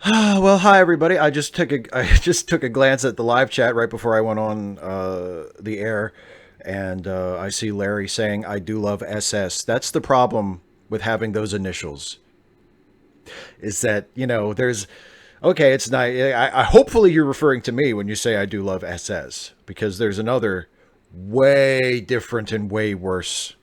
Well, hi everybody. I just took a glance at the live chat right before I went on the air, and I see Larry saying, "I do love SS." That's the problem with having those initials. Is that there's okay? It's not. I hopefully you're referring to me when you say I do love SS because there's another way different and way worse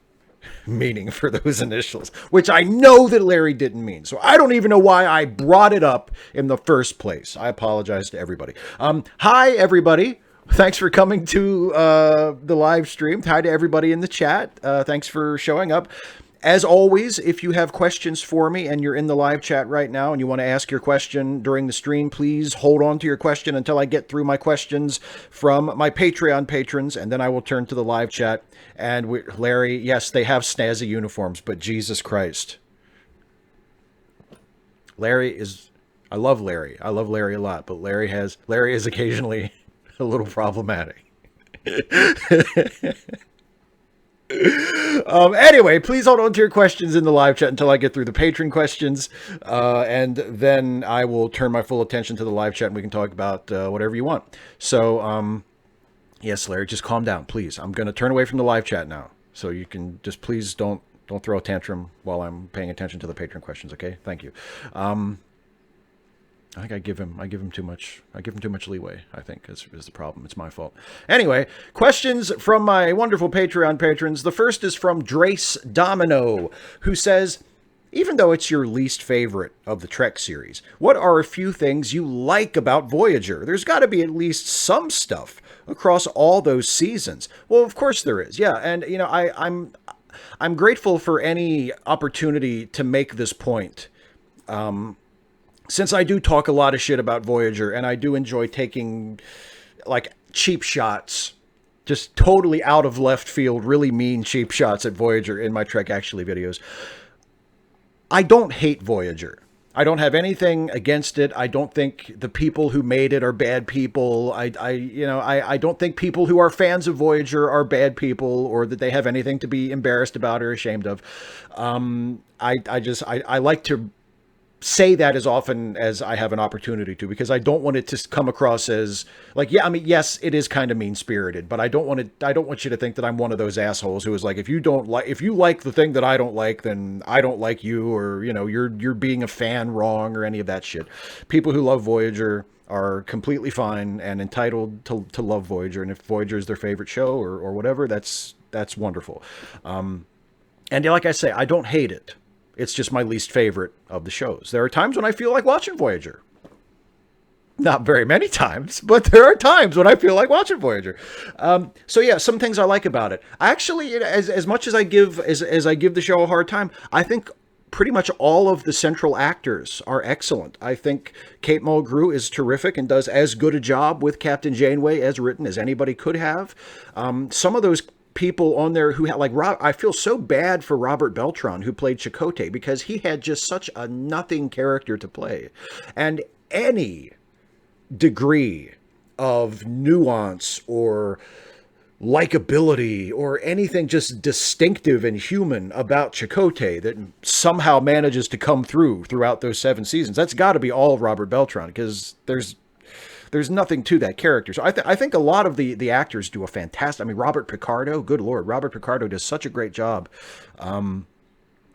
meaning for those initials, which I know that Larry didn't mean. So I don't even know why I brought it up in the first place. I apologize to everybody. Hi, everybody. Thanks for coming to the live stream. Hi to everybody in the chat. Thanks for showing up. As always, if you have questions for me and you're in the live chat right now and you want to ask your question during the stream, please hold on to your question until I get through my questions from my Patreon patrons, and then I will turn to the live chat. And Larry, yes, they have snazzy uniforms, but Jesus Christ. Larry is, I love Larry. I love Larry a lot, but Larry is occasionally a little problematic. Anyway, please hold on to your questions in the live chat until I get through the patron questions, and then I will turn my full attention to the live chat and we can talk about whatever you want. So, yes, Larry, just calm down, please. I'm going to turn away from the live chat now, so you can just please don't throw a tantrum while I'm paying attention to the patron questions. Okay, thank you. I think I give him too much. I give him too much leeway. I think is the problem. It's my fault. Anyway, questions from my wonderful Patreon patrons. The first is from Drace Domino, who says, even though it's your least favorite of the Trek series, what are a few things you like about Voyager? There's got to be at least some stuff across all those seasons. Well, of course there is. Yeah, and I'm grateful for any opportunity to make this point. Since I do talk a lot of shit about Voyager, and I do enjoy taking like cheap shots, just totally out of left field, really mean cheap shots at Voyager in my Trek Actually videos, I don't hate Voyager. I don't have anything against it. I don't think the people who made it are bad people. I don't think people who are fans of Voyager are bad people or that they have anything to be embarrassed about or ashamed of. I like to say that as often as I have an opportunity to, because I don't want it to come across as like, yeah, I mean, yes, it is kind of mean spirited, but I don't want you to think that I'm one of those assholes who is like, if you like the thing that I don't like, then I don't like you, or, you're being a fan wrong or any of that shit. People who love Voyager are completely fine and entitled to love Voyager. And if Voyager is their favorite show or whatever, that's wonderful. And like I say, I don't hate it. It's just my least favorite of the shows. There are times when I feel like watching Voyager. Not very many times, but there are times when I feel like watching Voyager. So yeah, some things I like about it. Actually, as much as I give the show a hard time, I think pretty much all of the central actors are excellent. I think Kate Mulgrew is terrific and does as good a job with Captain Janeway as written as anybody could have. Some of those people on there who had I feel so bad for Robert Beltran, who played Chakotay, because he had just such a nothing character to play, and any degree of nuance or likability or anything just distinctive and human about Chakotay that somehow manages to come throughout those 7 seasons, that's got to be all Robert Beltran, because there's nothing to that character. So I think a lot of the actors do a fantastic. I mean, Robert Picardo, good Lord, Robert Picardo does such a great job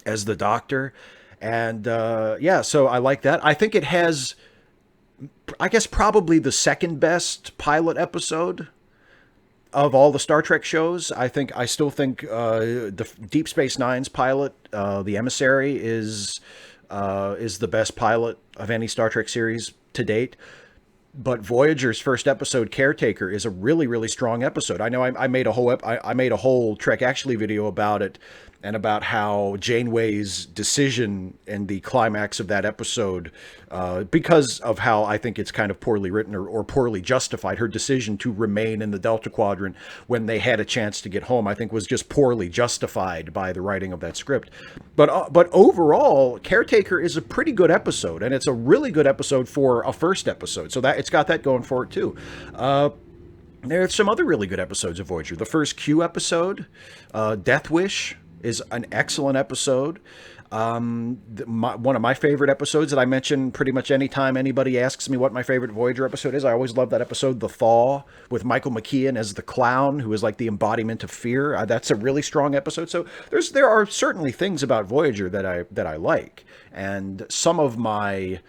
as the Doctor. And yeah, so I like that. I think it has, I guess, probably the second best pilot episode of all the Star Trek shows. I still think the Deep Space Nine's pilot, The Emissary, is the best pilot of any Star Trek series to date. But Voyager's first episode, Caretaker, is a really, really strong episode. I know I made a whole Trek Actually video about it, and about how Janeway's decision in the climax of that episode, because of how I think it's kind of poorly written or poorly justified, her decision to remain in the Delta Quadrant when they had a chance to get home, I think was just poorly justified by the writing of that script. But overall, Caretaker is a pretty good episode, and it's a really good episode for a first episode. So that it's got that going for it too. There are some other really good episodes of Voyager. The first Q episode, Death Wish, is an excellent episode. One of my favorite episodes that I mention pretty much anytime anybody asks me what my favorite Voyager episode is, I always love that episode, The Thaw, with Michael McKean as the clown, who is like the embodiment of fear. That's a really strong episode. So there are certainly things about Voyager that I like, and some of my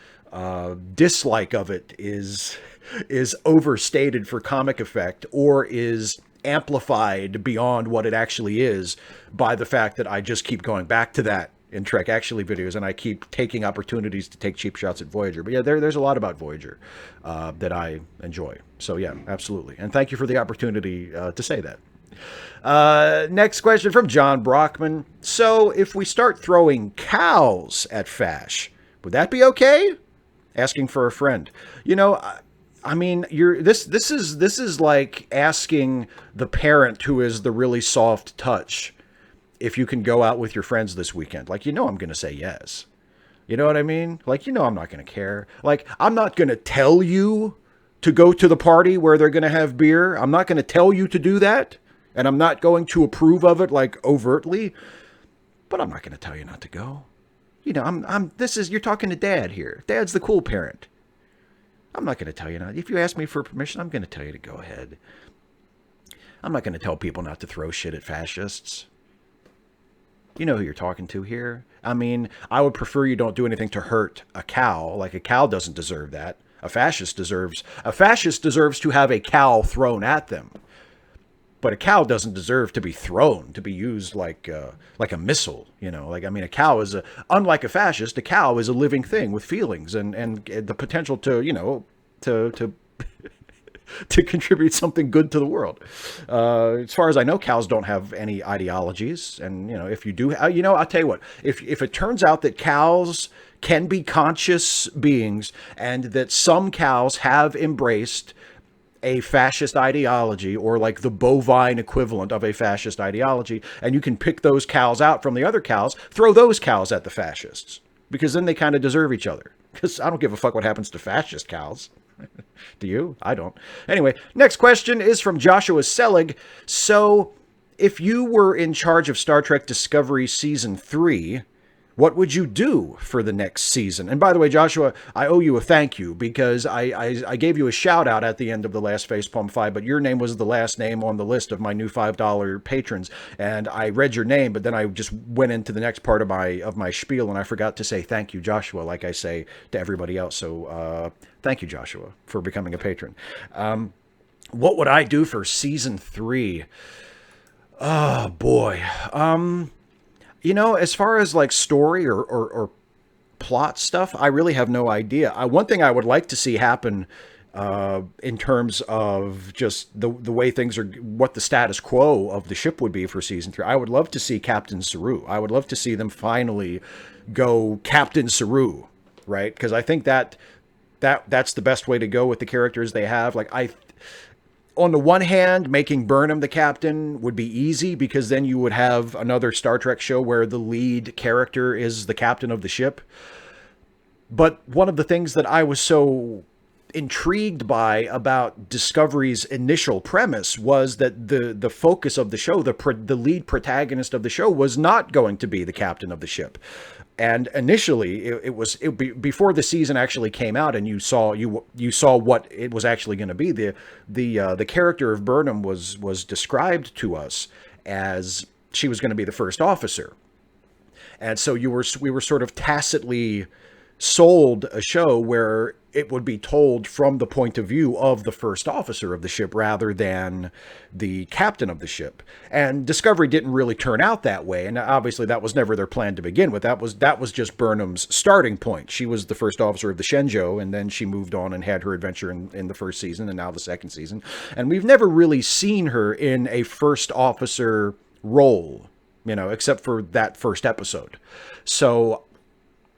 dislike of it is overstated for comic effect, or is amplified beyond what it actually is by the fact that I just keep going back to that in Trek Actually videos, and I keep taking opportunities to take cheap shots at Voyager. But yeah, there's a lot about Voyager that I enjoy. So yeah, absolutely. And thank you for the opportunity to say that. Next question from John Brockman. So if we start throwing cows at Fash, would that be okay? Asking for a friend. You know, I mean, this is like asking the parent who is the really soft touch if you can go out with your friends this weekend. Like, I'm going to say yes. You know what I mean? Like, I'm not going to care. Like, I'm not going to tell you to go to the party where they're going to have beer. I'm not going to tell you to do that. And I'm not going to approve of it, like, overtly. But I'm not going to tell you not to go. You're talking to Dad here. Dad's the cool parent. I'm not going to tell you not. If you ask me for permission, I'm going to tell you to go ahead. I'm not going to tell people not to throw shit at fascists. You know who you're talking to here. I mean, I would prefer you don't do anything to hurt a cow. Like, a cow doesn't deserve that. A fascist deserves to have a cow thrown at them. But a cow doesn't deserve to be thrown, to be used like a missile, a cow is unlike a fascist, a cow is a living thing with feelings and the potential to, to to contribute something good to the world. As far as I know, cows don't have any ideologies. And, if you do, I'll tell you what, if it turns out that cows can be conscious beings and that some cows have embraced a fascist ideology, or like the bovine equivalent of a fascist ideology, and you can pick those cows out from the other cows, throw those cows at the fascists, because then they kind of deserve each other. Because I don't give a fuck what happens to fascist cows. Do you? I don't. Anyway, next question is from Joshua Selig. So, if you were in charge of Star Trek Discovery Season 3, what would you do for the next season? And by the way, Joshua, I owe you a thank you, because I gave you a shout out at the end of the last Facepalm 5, but your name was the last name on the list of my new $5 patrons. And I read your name, but then I just went into the next part of my spiel, and I forgot to say thank you, Joshua, like I say to everybody else. So thank you, Joshua, for becoming a patron. What would I do for Season 3? Oh, boy. As far as like story or plot stuff, I really have no idea. One thing I would like to see happen in terms of just the way things are, what the status quo of the ship would be for Season 3. I would love to see Captain Saru. I would love to see them finally go Captain Saru, right? Because I think that's the best way to go with the characters they have. Like, on the one hand, making Burnham the captain would be easy, because then you would have another Star Trek show where the lead character is the captain of the ship. But one of the things that I was so intrigued by about Discovery's initial premise was that the focus of the show, the lead protagonist of the show, was not going to be the captain of the ship. And initially, before the season actually came out, and you saw what it was actually going to be. The character of Burnham was described to us as she was going to be the first officer, and so we were sort of tacitly sold a show where it would be told from the point of view of the first officer of the ship rather than the captain of the ship. And Discovery didn't really turn out that way. And obviously that was never their plan to begin with. That was just Burnham's starting point. She was the first officer of the Shenzhou, and then she moved on and had her adventure in the first season and now the second season. And we've never really seen her in a first officer role, except for that first episode. So,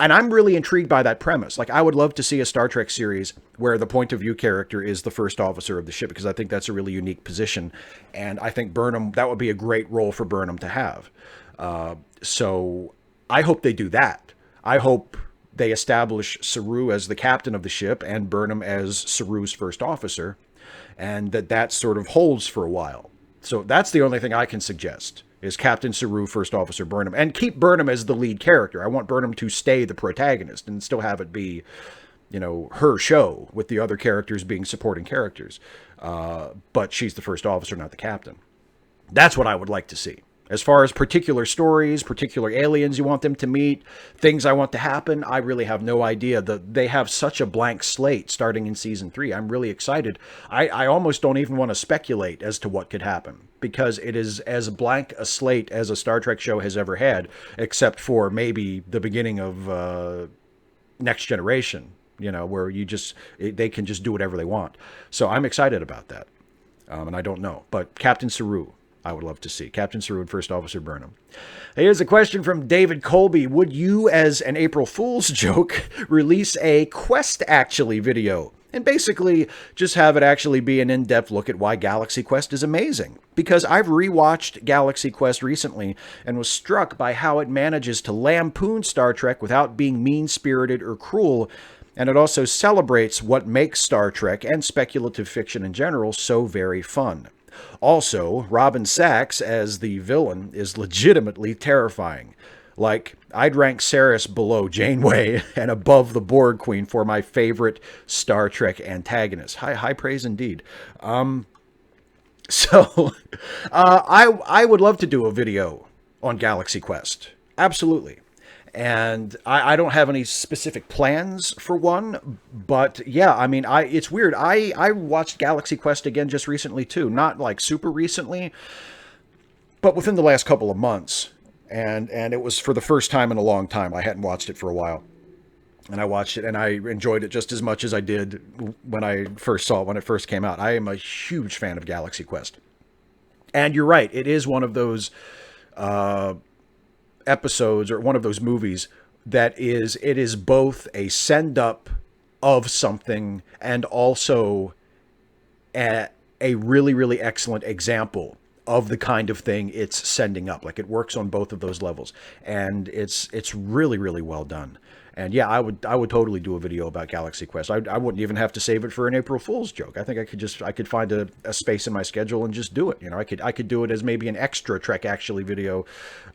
and I'm really intrigued by that premise. Like, I would love to see a Star Trek series where the point of view character is the first officer of the ship, because I think that's a really unique position. And I think that would be a great role for Burnham to have. So I hope they do that. I hope they establish Saru as the captain of the ship and Burnham as Saru's first officer, and that sort of holds for a while. So that's the only thing I can suggest. is Captain Saru, First Officer Burnham, and keep Burnham as the lead character. I want Burnham to stay the protagonist and still have it be, her show with the other characters being supporting characters. But she's the first officer, not the captain. That's what I would like to see. As far as particular stories, particular aliens you want them to meet, things I want to happen, I really have no idea. They have such a blank slate starting in season 3. I'm really excited. I almost don't even want to speculate as to what could happen, because it is as blank a slate as a Star Trek show has ever had, except for maybe the beginning of Next Generation, where they can just do whatever they want. So I'm excited about that. And I don't know. But Captain Saru, I would love to see. Captain Saru and First Officer Burnham. Here's a question from David Colby. Would you, as an April Fool's joke, release a Quest Actually video? And basically just have it actually be an in-depth look at why Galaxy Quest is amazing. Because I've rewatched Galaxy Quest recently and was struck by how it manages to lampoon Star Trek without being mean-spirited or cruel. And it also celebrates what makes Star Trek and speculative fiction in general so very fun. Also, Robin Sachs as the villain is legitimately terrifying. Like, I'd rank Saris below Janeway and above the Borg Queen for my favorite Star Trek antagonist. High praise indeed. I would love to do a video on Galaxy Quest. Absolutely. And I don't have any specific plans for one, but yeah, I mean, it's weird. I watched Galaxy Quest again just recently too, not like super recently, but within the last couple of months. And it was for the first time in a long time. I hadn't watched it for a while. And I watched it and I enjoyed it just as much as I did when I first saw it, when it first came out. I am a huge fan of Galaxy Quest. And you're right, it is one of those episodes or one of those movies that it is both a send up of something and also a really, really excellent example of the kind of thing it's sending up. Like, it works on both of those levels, and it's really, really well done. And yeah, I would totally do a video about Galaxy Quest. I wouldn't even have to save it for an April Fool's joke. I think I could find a space in my schedule and just do it. I could do it as maybe an extra Trek Actually video,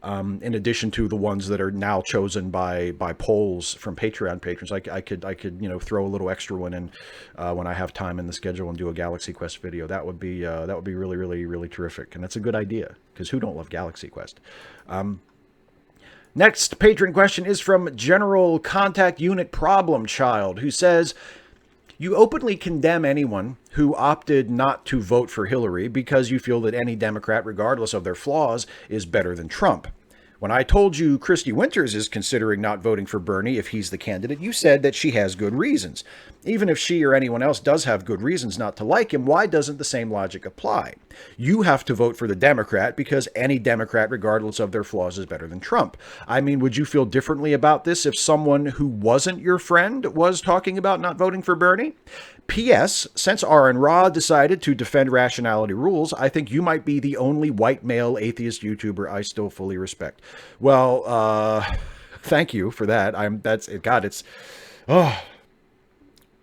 in addition to the ones that are now chosen by polls from Patreon patrons. I could throw a little extra one in when I have time in the schedule and do a Galaxy Quest video. That would be really, really, really terrific. And that's a good idea, because who don't love Galaxy Quest? Next patron question is from General Contact Unit Problem Child, who says, you openly condemn anyone who opted not to vote for Hillary because you feel that any Democrat, regardless of their flaws, is better than Trump. When I told you Christy Winters is considering not voting for Bernie if he's the candidate, you said that she has good reasons. Even if she or anyone else does have good reasons not to like him, why doesn't the same logic apply? You have to vote for the Democrat because any Democrat, regardless of their flaws, is better than Trump. I mean, would you feel differently about this if someone who wasn't your friend was talking about not voting for Bernie? P.S. Since Aaron Ra decided to defend rationality rules, I think you might be the only white male atheist YouTuber I still fully respect. Well, thank you for that.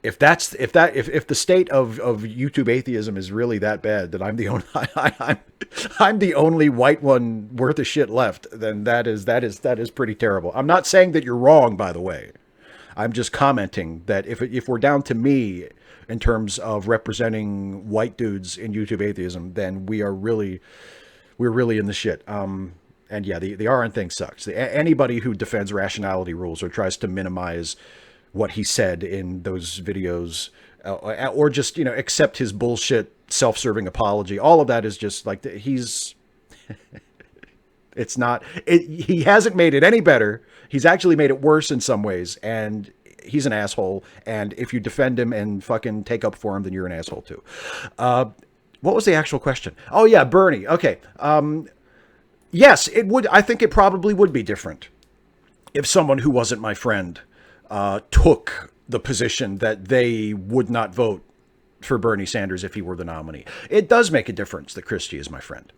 If the state of YouTube atheism is really that bad, that I'm the only I'm the only white one worth a shit left, then that is pretty terrible. I'm not saying that you're wrong, by the way. I'm just commenting that if we're down to me in terms of representing white dudes in YouTube atheism, then we're really in the shit. And yeah, the Aaron thing sucks. Anybody who defends rationality rules or tries to minimize what he said in those videos, or just, accept his bullshit self-serving apology, all of that is just like, he hasn't made it any better. He's actually made it worse in some ways, and he's an asshole. And if you defend him and fucking take up for him, then you're an asshole too. What was the actual question? Oh yeah, Bernie. Okay. Yes, it would. I think it probably would be different if someone who wasn't my friend took the position that they would not vote for Bernie Sanders if he were the nominee. It does make a difference that Christie is my friend.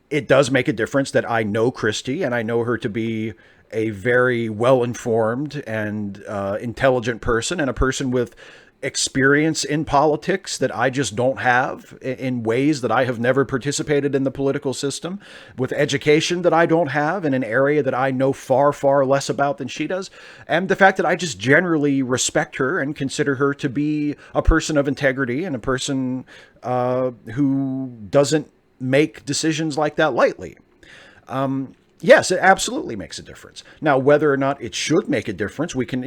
It does make a difference that I know Christie, and I know her to be a very well-informed and intelligent person, and a person with experience in politics that I just don't have, in ways that I have never participated in the political system, with education that I don't have in an area that I know far, far less about than she does, and the fact that I just generally respect her and consider her to be a person of integrity and a person who doesn't make decisions like that lightly. Yes, it absolutely makes a difference. Now, whether or not it should make a difference, we can,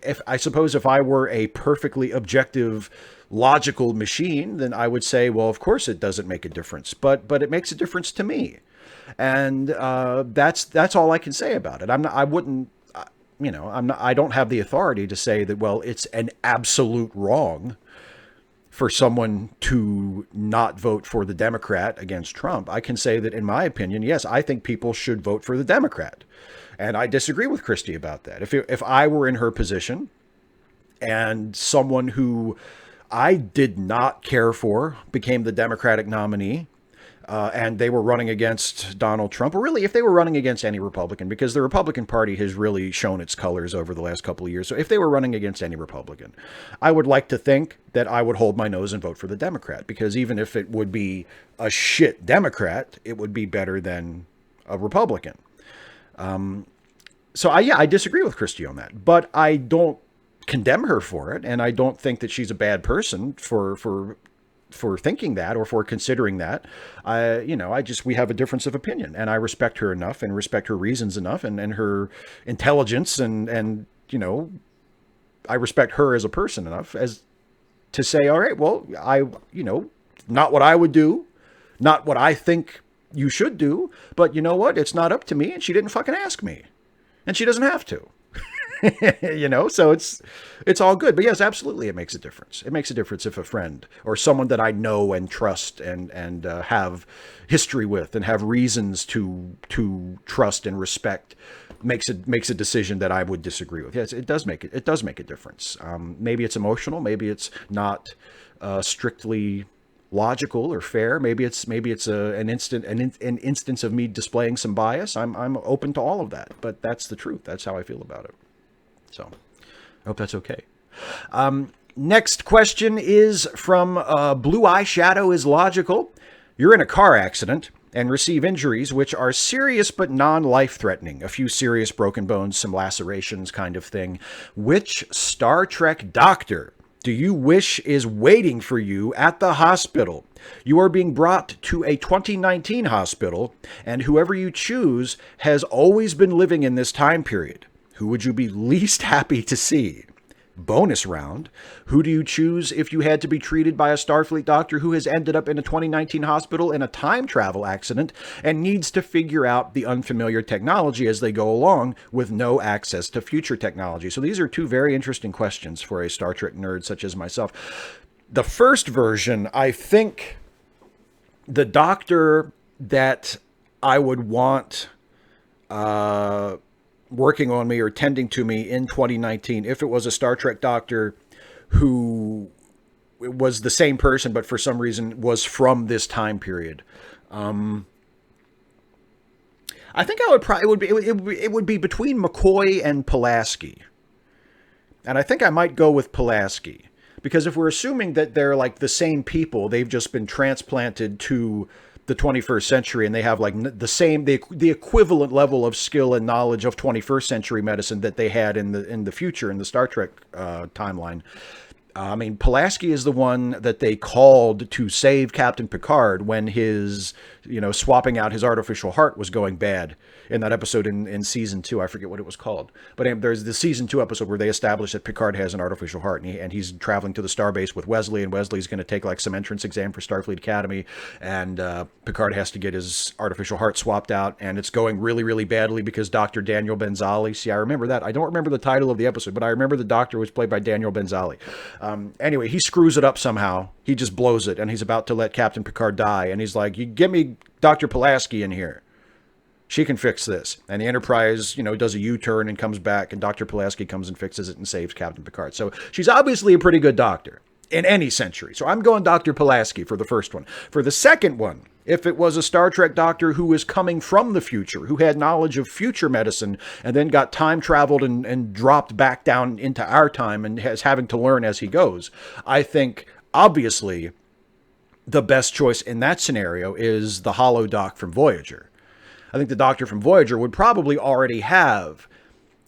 if I suppose if I were a perfectly objective, logical machine, then I would say, well, of course it doesn't make a difference, but it makes a difference to me, and that's all I can say about it. I wouldn't, I don't have the authority to say that, well, it's an absolute wrong for someone to not vote for the Democrat against Trump. I can say that, in my opinion, yes, I think people should vote for the Democrat. And I disagree with Christy about that. If I were in her position and someone who I did not care for became the Democratic nominee, and they were running against Donald Trump, or really if they were running against any Republican, because the Republican Party has really shown its colors over the last couple of years. So if they were running against any Republican, I would like to think that I would hold my nose and vote for the Democrat, because even if it would be a shit Democrat, it would be better than a Republican. So I disagree with Christy on that, but I don't condemn her for it. And I don't think that she's a bad person for thinking that or for considering that. We have a difference of opinion, and I respect her enough and respect her reasons enough and her intelligence and I respect her as a person enough as to say, all right, well, not what I would do, not what I think you should do, but you know what? It's not up to me, and she didn't fucking ask me, and she doesn't have to. So it's all good. But yes, absolutely, it makes a difference. It makes a difference if a friend or someone that I know and trust and have history with and have reasons to trust and respect makes a decision that I would disagree with. Yes, it does make a difference. Maybe it's emotional. Maybe it's not strictly logical or fair. Maybe it's an instance of me displaying some bias. I'm open to all of that. But that's the truth. That's how I feel about it. So I hope that's okay. Next question is from Blue Eye Shadow is Logical. You're in a car accident and receive injuries which are serious but non-life-threatening. A few serious broken bones, some lacerations kind of thing. Which Star Trek doctor do you wish is waiting for you at the hospital? You are being brought to a 2019 hospital, and whoever you choose has always been living in this time period. Who would you be least happy to see? Bonus round. Who do you choose if you had to be treated by a Starfleet doctor who has ended up in a 2019 hospital in a time travel accident and needs to figure out the unfamiliar technology as they go along with no access to future technology? So these are two very interesting questions for a Star Trek nerd such as myself. The first version, I think the doctor that I would want working on me or tending to me in 2019, if it was a Star Trek doctor who was the same person, but for some reason was from this time period. I think it would be between McCoy and Pulaski. And I think I might go with Pulaski, because if we're assuming that they're like the same people, they've just been transplanted to the 21st century, and they have like the equivalent level of skill and knowledge of 21st century medicine that they had in the future in the Star Trek timeline. I mean, Pulaski is the one that they called to save Captain Picard when his, swapping out his artificial heart was going bad in that episode in season 2. I forget what it was called. But there's the season 2 episode where they establish that Picard has an artificial heart, and he's traveling to the starbase with Wesley, and Wesley's going to take like some entrance exam for Starfleet Academy, and Picard has to get his artificial heart swapped out, and it's going really, really badly because Dr. Daniel Benzali, see, I remember that. I don't remember the title of the episode, but I remember the doctor was played by Daniel Benzali. Anyway, he screws it up somehow. He just blows it, and he's about to let Captain Picard die. And he's like, "You get me Dr. Pulaski in here. She can fix this." And the Enterprise, does a U-turn and comes back, and Dr. Pulaski comes and fixes it and saves Captain Picard. So she's obviously a pretty good doctor in any century. So I'm going Dr. Pulaski for the first one. For the second one, If it was a Star Trek doctor who was coming from the future, who had knowledge of future medicine, and then got time traveled and dropped back down into our time and has having to learn as he goes, I think obviously the best choice in that scenario is the holo doc from Voyager. I think the doctor from Voyager would probably already have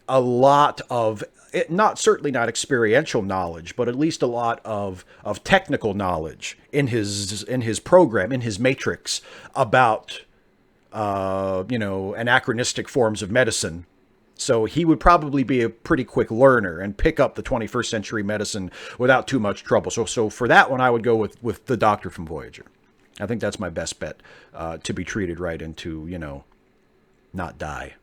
a lot of not certainly not experiential knowledge, but at least a lot of technical knowledge in his program, in his matrix about anachronistic forms of medicine. So he would probably be a pretty quick learner and pick up the 21st century medicine without too much trouble. So for that one, I would go with the doctor from Voyager. I think that's my best bet to be treated right and to, not die.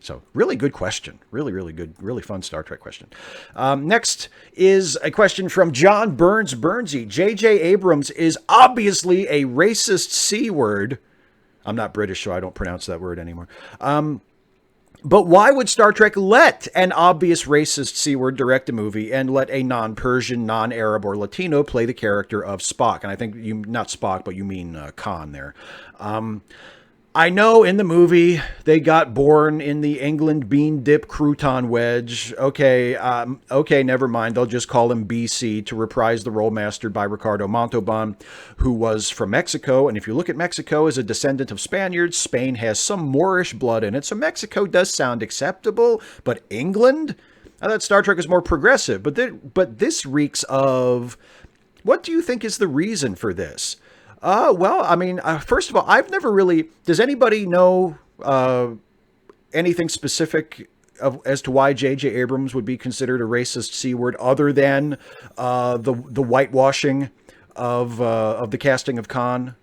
So really good question. Really, really good, really fun Star Trek question. Next is a question from John Burnsy. J.J. Abrams is obviously a racist C word. I'm not British, so I don't pronounce that word anymore. But why would Star Trek let an obvious racist C word direct a movie and let a non-Persian, non-Arab, or Latino play the character of Spock? And I think you, not Spock, but you mean Khan there. I know in the movie they got born in the England bean dip crouton wedge. Okay, never mind. They'll just call him BC to reprise the role mastered by Ricardo Montalban, who was from Mexico. And if you look at Mexico as a descendant of Spaniards, Spain has some Moorish blood in it. So Mexico does sound acceptable, but England? I thought Star Trek is more progressive, but this reeks of... What do you think is the reason for this? Well, I mean, first of all, I've never really... Does anybody know anything specific as to why J.J. Abrams would be considered a racist C word other than the whitewashing of the casting of Khan?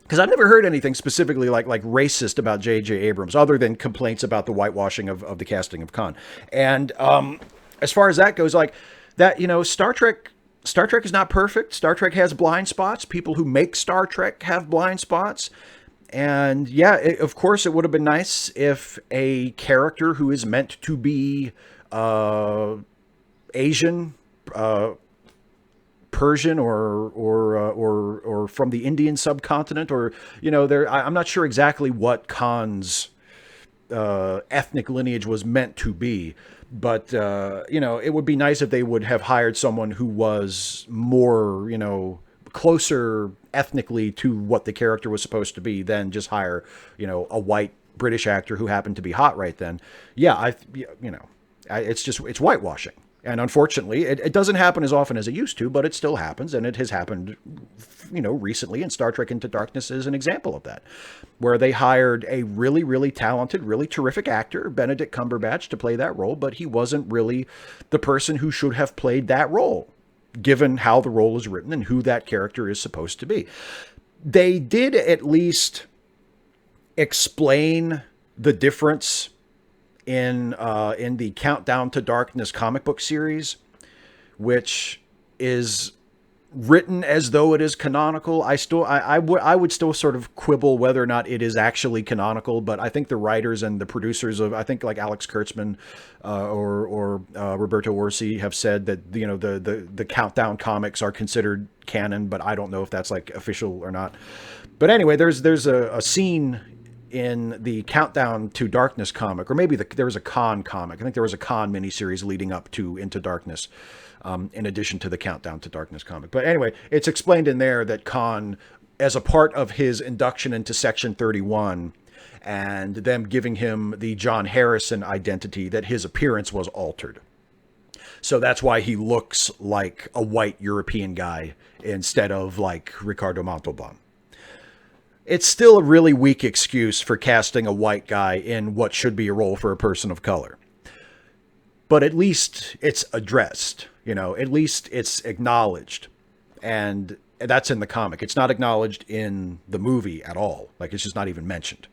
Because I've never heard anything specifically like racist about J.J. Abrams other than complaints about the whitewashing of the casting of Khan. And as far as that goes, like that, Star Trek is not perfect. Star Trek has blind spots. People who make Star Trek have blind spots. And yeah, of course, it would have been nice if a character who is meant to be Asian, Persian, or from the Indian subcontinent, or I'm not sure exactly what Khan's ethnic lineage was meant to be. But, it would be nice if they would have hired someone who was more, closer ethnically to what the character was supposed to be than just hire, a white British actor who happened to be hot right then. Yeah, it's whitewashing. And unfortunately, it doesn't happen as often as it used to, but it still happens. And it has happened, recently. And Star Trek Into Darkness is an example of that, where they hired a really, really talented, really terrific actor, Benedict Cumberbatch, to play that role. But he wasn't really the person who should have played that role, given how the role is written and who that character is supposed to be. They did at least explain the difference in the Countdown to Darkness comic book series, which is written as though it is canonical. I would still sort of quibble whether or not it is actually canonical, but I think the writers and the producers of, I think like Alex Kurtzman or Roberto Orsi have said that the Countdown comics are considered canon, but I don't know if that's like official or not. But anyway, there's a scene in the Countdown to Darkness comic, or maybe there was a Khan comic. I think there was a Khan miniseries leading up to Into Darkness, in addition to the Countdown to Darkness comic. But anyway, it's explained in there that Khan, as a part of his induction into Section 31, and them giving him the John Harrison identity, that his appearance was altered. So that's why he looks like a white European guy instead of like Ricardo Montalban. It's still a really weak excuse for casting a white guy in what should be a role for a person of color. But at least it's addressed, at least it's acknowledged. And that's in the comic. It's not acknowledged in the movie at all. Like, it's just not even mentioned.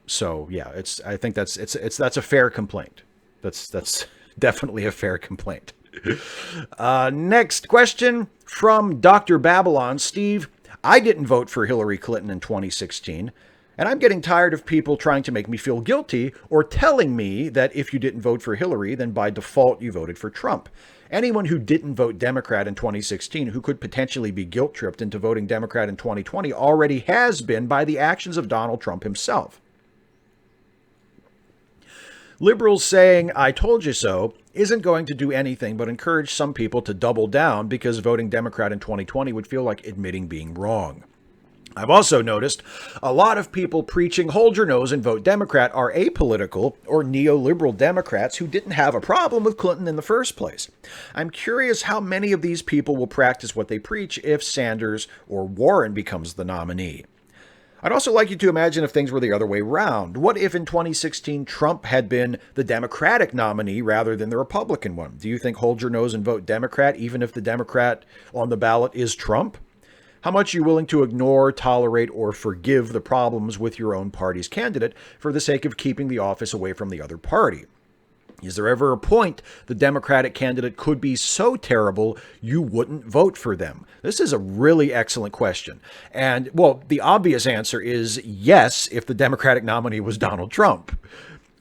So yeah, I think that's a fair complaint. That's definitely a fair complaint. Next question from Dr. Babylon. Steve, I didn't vote for Hillary Clinton in 2016, and I'm getting tired of people trying to make me feel guilty or telling me that if you didn't vote for Hillary, then by default you voted for Trump. anyone who didn't vote Democrat in 2016 who could potentially be guilt-tripped into voting Democrat in 2020 already has been by the actions of Donald Trump himself. Liberals saying, "I told you so," isn't going to do anything but encourage some people to double down because voting Democrat in 2020 would feel like admitting being wrong. I've also noticed a lot of people preaching hold your nose and vote Democrat are apolitical or neoliberal Democrats who didn't have a problem with Clinton in the first place. I'm curious how many of these people will practice what they preach if Sanders or Warren becomes the nominee. I'd also like you to imagine if things were the other way around. What if in 2016 Trump had been the Democratic nominee rather than the Republican one? Do you think hold your nose and vote Democrat even if the Democrat on the ballot is Trump? How much are you willing to ignore, tolerate, or forgive the problems with your own party's candidate for the sake of keeping the office away from the other party? Is there ever a point the Democratic candidate could be so terrible you wouldn't vote for them? This is a really excellent question. And, well, the obvious answer is yes, if the Democratic nominee was Donald Trump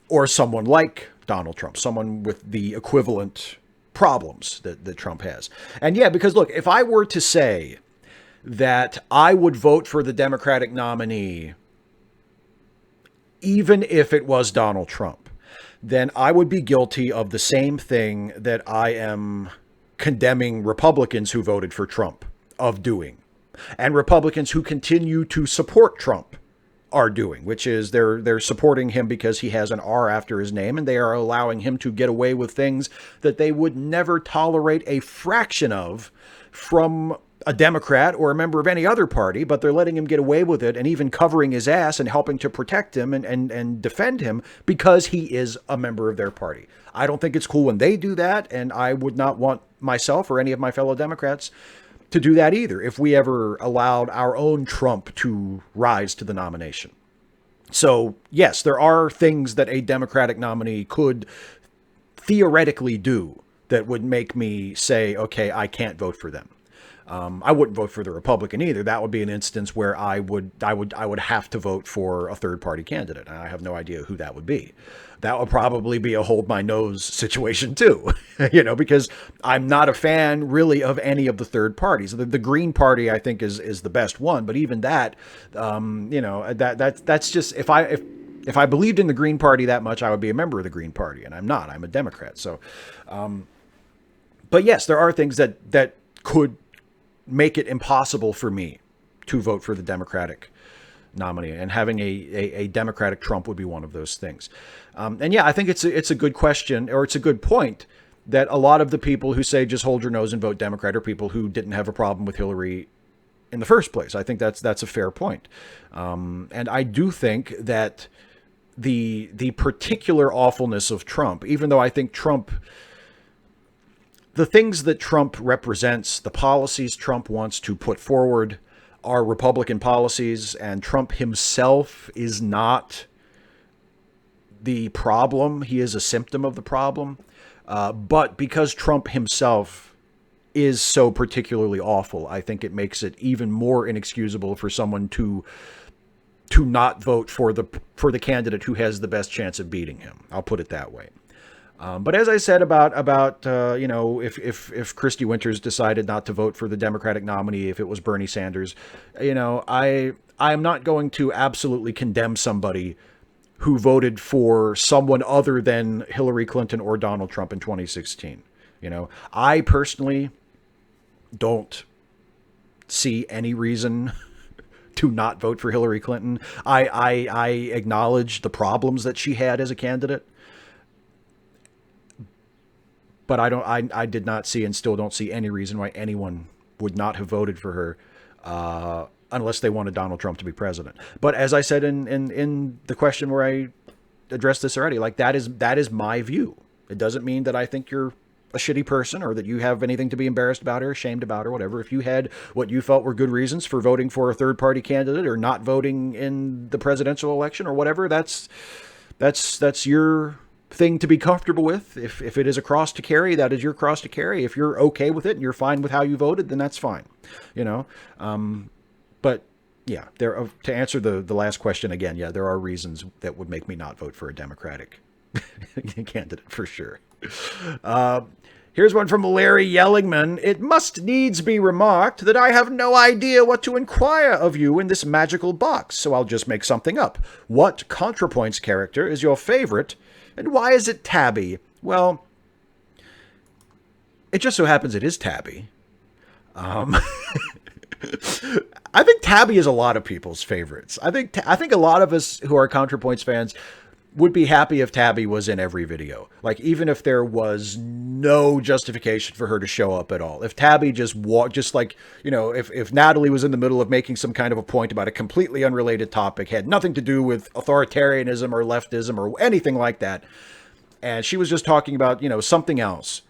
or someone like Donald Trump, someone with the equivalent problems that Trump has. And yeah, because look, if I were to say that I would vote for the Democratic nominee, even if it was Donald Trump, then I would be guilty of the same thing that I am condemning Republicans who voted for Trump of doing, and Republicans who continue to support Trump are doing, which is they're supporting him because he has an R after his name, and they are allowing him to get away with things that they would never tolerate a fraction of from a Democrat or a member of any other party, but they're letting him get away with it and even covering his ass and helping to protect him and defend him because he is a member of their party. I don't think it's cool when they do that, and I would not want myself or any of my fellow Democrats to do that either if we ever allowed our own Trump to rise to the nomination. So, yes, there are things that a Democratic nominee could theoretically do that would make me say, okay, I can't vote for them. I wouldn't vote for the Republican either. That would be an instance where I would have to vote for a third party candidate. I have no idea who that would be. That would probably be a hold my nose situation too, because I'm not a fan really of any of the third parties. The Green Party, I think, is the best one, but even that, that's just if I believed in the Green Party that much, I would be a member of the Green Party, and I'm not. I'm a Democrat. So, but yes, there are things that could make it impossible for me to vote for the Democratic nominee, and having a Democratic Trump would be one of those things. And yeah, I think it's a good question, or it's a good point that a lot of the people who say just hold your nose and vote Democrat are people who didn't have a problem with Hillary in the first place. I think that's a fair point. And I do think that the particular awfulness of Trump, even though I think Trump, the things that Trump represents, the policies Trump wants to put forward are Republican policies, and Trump himself is not the problem. He is a symptom of the problem. But because Trump himself is so particularly awful, I think it makes it even more inexcusable for someone to not vote for the candidate who has the best chance of beating him. I'll put it that way. But as I said about if Christy Winters decided not to vote for the Democratic nominee, if it was Bernie Sanders, I am not going to absolutely condemn somebody who voted for someone other than Hillary Clinton or Donald Trump in 2016. I personally don't see any reason to not vote for Hillary Clinton. I acknowledge the problems that she had as a candidate. But I did not see and still don't see any reason why anyone would not have voted for her unless they wanted Donald Trump to be president. But as I said in the question where I addressed this already, like that is my view. It doesn't mean that I think you're a shitty person or that you have anything to be embarrassed about or ashamed about or whatever. If you had what you felt were good reasons for voting for a third party candidate or not voting in the presidential election or whatever, that's your thing to be comfortable with. If it is a cross to carry, that is your cross to carry. If you're okay with it and you're fine with how you voted, then that's fine. But yeah, to answer the last question again, yeah, there are reasons that would make me not vote for a Democratic candidate for sure. Here's one from Larry Yellingman. It must needs be remarked that I have no idea what to inquire of you in this magical box, so I'll just make something up. What Contrapoints character is your favorite, and why is it Tabby? Well, it just so happens it is Tabby. I think Tabby is a lot of people's favorites. I think a lot of us who are Contrapoints fans would be happy if Tabby was in every video. Like, even if there was no justification for her to show up at all. If Tabby just walked, just like, you know, if Natalie was in the middle of making some kind of a point about a completely unrelated topic, had nothing to do with authoritarianism or leftism or anything like that, and she was just talking about, you know, something else,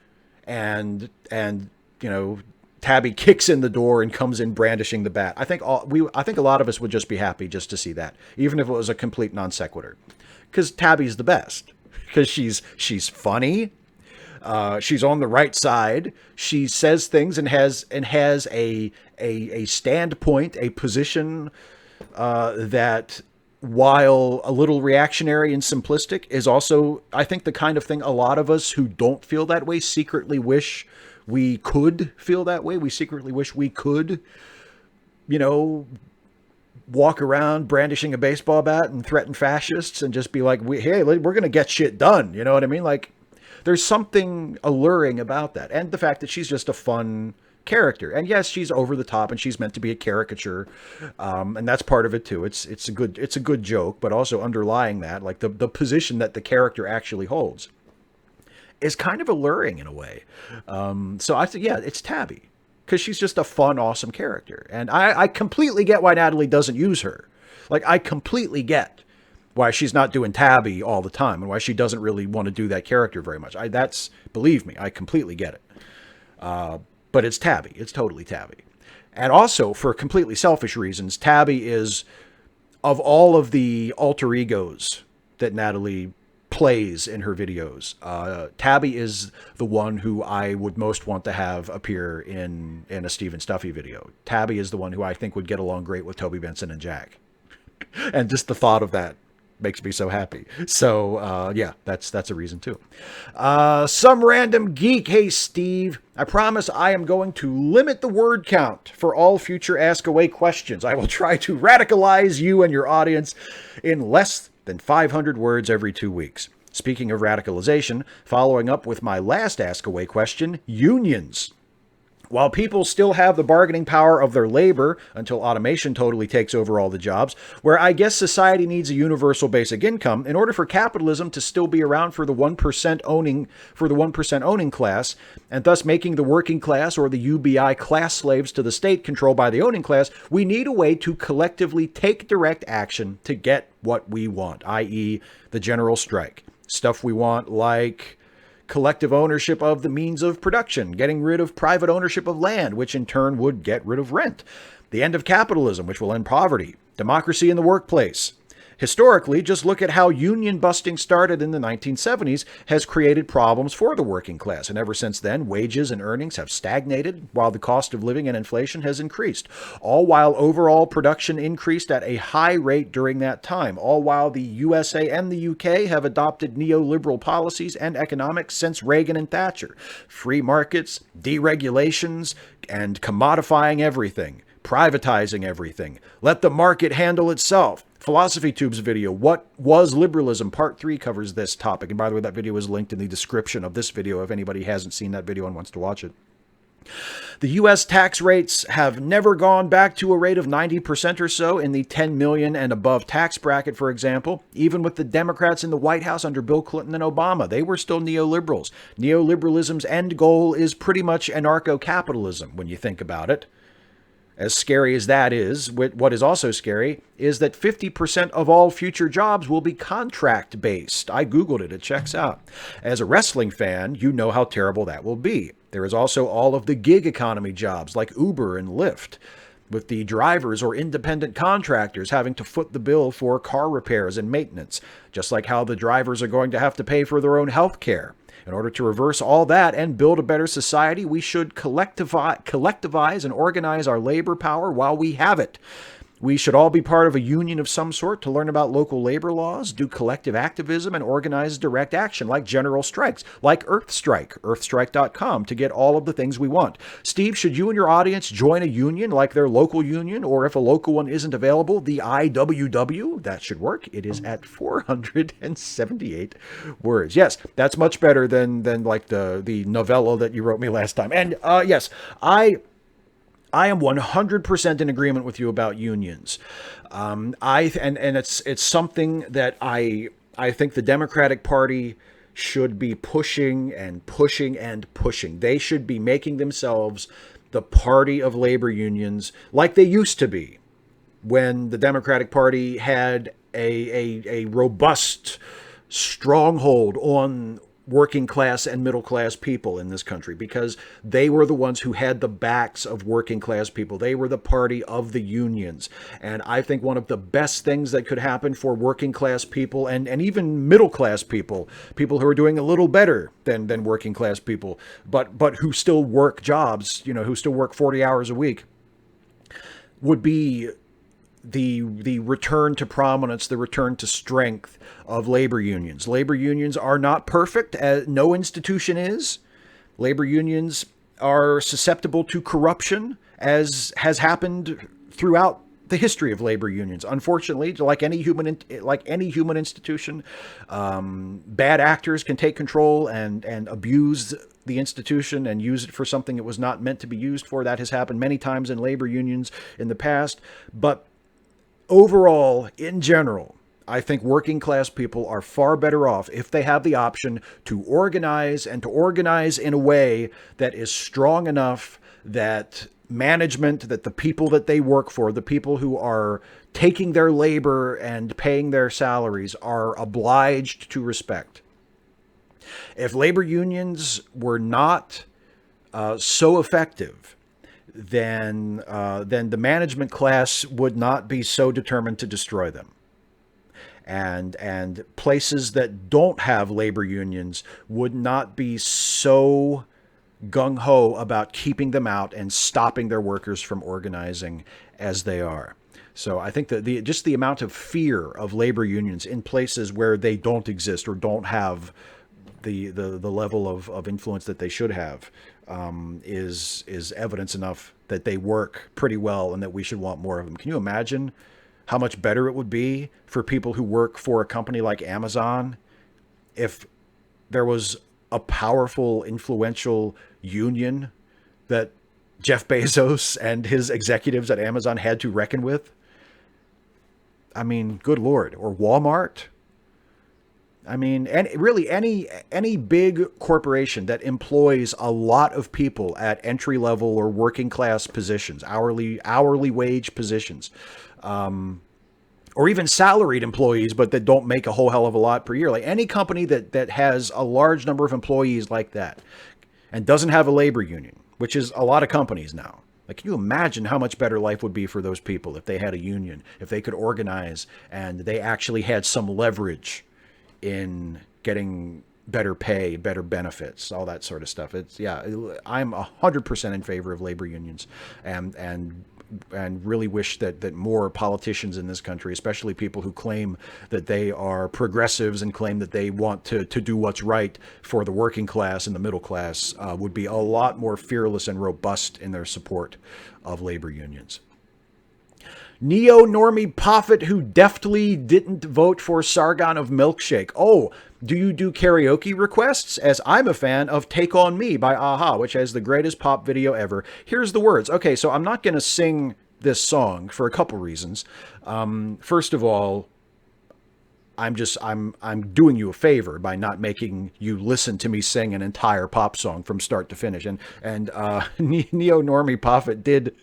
and you know, Tabby kicks in the door and comes in brandishing the bat. I think a lot of us would just be happy just to see that, even if it was a complete non sequitur. Because Tabby's the best. Because she's funny. She's on the right side. She says things and has a standpoint, a position that, while a little reactionary and simplistic, is also, I think, the kind of thing a lot of us who don't feel that way secretly wish we could feel that way. We secretly wish we could, you know, walk around brandishing a baseball bat and threaten fascists and just be like, hey, we're going to get shit done. You know what I mean? Like, there's something alluring about that. And the fact that she's just a fun character. And yes, she's over the top and she's meant to be a caricature. And that's part of it too. It's a good joke, but also underlying that, like the position that the character actually holds is kind of alluring in a way. So I think, yeah, it's Tabby. Because she's just a fun, awesome character. And I completely get why Natalie doesn't use her. Like, I completely get why she's not doing Tabby all the time and why she doesn't really want to do that character very much. Believe me, I completely get it. But it's Tabby. It's totally Tabby. And also, for completely selfish reasons, Tabby is, of all of the alter egos that Natalie plays in her videos, Tabby is the one who I would most want to have appear in a Stephen Stuffy video. Tabby is the one who I think would get along great with Toby Benson and Jack. And just the thought of that makes me so happy. So yeah, that's a reason too. Some random geek. Hey Steve, I promise I am going to limit the word count for all future Ask Away questions. I will try to radicalize you and your audience in less than 500 words every 2 weeks. Speaking of radicalization, following up with my last Ask Away question, unions. While people still have the bargaining power of their labor until automation totally takes over all the jobs, where I guess society needs a universal basic income in order for capitalism to still be around for the 1% owning class, and thus making the working class or the UBI class slaves to the state controlled by the owning class, we need a way to collectively take direct action to get what we want, i.e. the general strike. Stuff we want like collective ownership of the means of production, getting rid of private ownership of land, which in turn would get rid of rent, the end of capitalism, which will end poverty, democracy in the workplace. Historically, just look at how union busting started in the 1970s has created problems for the working class. And ever since then, wages and earnings have stagnated while the cost of living and inflation has increased. All while overall production increased at a high rate during that time. All while the USA and the UK have adopted neoliberal policies and economics since Reagan and Thatcher. Free markets, deregulations, and commodifying everything. Privatizing everything. Let the market handle itself. Philosophy Tube's video, What Was Liberalism? Part 3 covers this topic. And by the way, that video is linked in the description of this video if anybody hasn't seen that video and wants to watch it. The U.S. tax rates have never gone back to a rate of 90% or so in the 10 million and above tax bracket, for example. Even with the Democrats in the White House under Bill Clinton and Obama, they were still neoliberals. Neoliberalism's end goal is pretty much anarcho-capitalism when you think about it. As scary as that is, what is also scary is that 50% of all future jobs will be contract-based. I Googled it. It checks out. As a wrestling fan, you know how terrible that will be. There is also all of the gig economy jobs like Uber and Lyft, with the drivers or independent contractors having to foot the bill for car repairs and maintenance, just like how the drivers are going to have to pay for their own health care. In order to reverse all that and build a better society, we should collectivize and organize our labor power while we have it. We should all be part of a union of some sort to learn about local labor laws, do collective activism, and organize direct action like general strikes, like Earthstrike, earthstrike.com, to get all of the things we want. Steve, should you and your audience join a union like their local union, or if a local one isn't available, the IWW? That should work. It is at 478 words. Yes, that's much better than like the novella that you wrote me last time. And yes, I am 100% in agreement with you about unions. And it's something that I think the Democratic Party should be pushing and pushing and pushing. They should be making themselves the party of labor unions like they used to be when the Democratic Party had a robust stronghold on working class and middle class people in this country, because they were the ones who had the backs of working class people. They were the party of the unions. And I think one of the best things that could happen for working class people and even middle class people who are doing a little better than working class people, but who still work jobs, who still work 40 hours a week, would be the return to prominence, the return to strength of labor unions. Labor unions are not perfect, as no institution is. Labor unions are susceptible to corruption, as has happened throughout the history of labor unions. Unfortunately, like any human institution, bad actors can take control and abuse the institution and use it for something it was not meant to be used for. That has happened many times in labor unions in the past. But overall, in general, I think working class people are far better off if they have the option to organize, and to organize in a way that is strong enough that management, that the people that they work for, the people who are taking their labor and paying their salaries, are obliged to respect. If labor unions were not so effective, then the management class would not be so determined to destroy them. And places that don't have labor unions would not be so gung-ho about keeping them out and stopping their workers from organizing as they are. So I think that just the amount of fear of labor unions in places where they don't exist or don't have the level of influence that they should have is evidence enough that they work pretty well and that we should want more of them. Can you imagine how much better it would be for people who work for a company like Amazon if there was a powerful, influential union that Jeff Bezos and his executives at Amazon had to reckon with? I mean, good Lord. Or Walmart. I mean, and really any big corporation that employs a lot of people at entry level or working class positions, hourly wage positions, or even salaried employees, but that don't make a whole hell of a lot per year. Like any company that has a large number of employees like that and doesn't have a labor union, which is a lot of companies now. Like, can you imagine how much better life would be for those people if they had a union, if they could organize and they actually had some leverage in getting better pay, better benefits, all that sort of stuff. I'm 100% in favor of labor unions, and really wish that more politicians in this country, especially people who claim that they are progressives and claim that they want to do what's right for the working class and the middle class, would be a lot more fearless and robust in their support of labor unions. Neo-normie Poffit who deftly didn't vote for Sargon of Milkshake. Oh, do you do karaoke requests? As I'm a fan of Take On Me by Aha, which has the greatest pop video ever. Here's the words. Okay, so I'm not going to sing this song for a couple reasons. First of all, I'm doing you a favor by not making you listen to me sing an entire pop song from start to finish. And Neo-normie Poffit did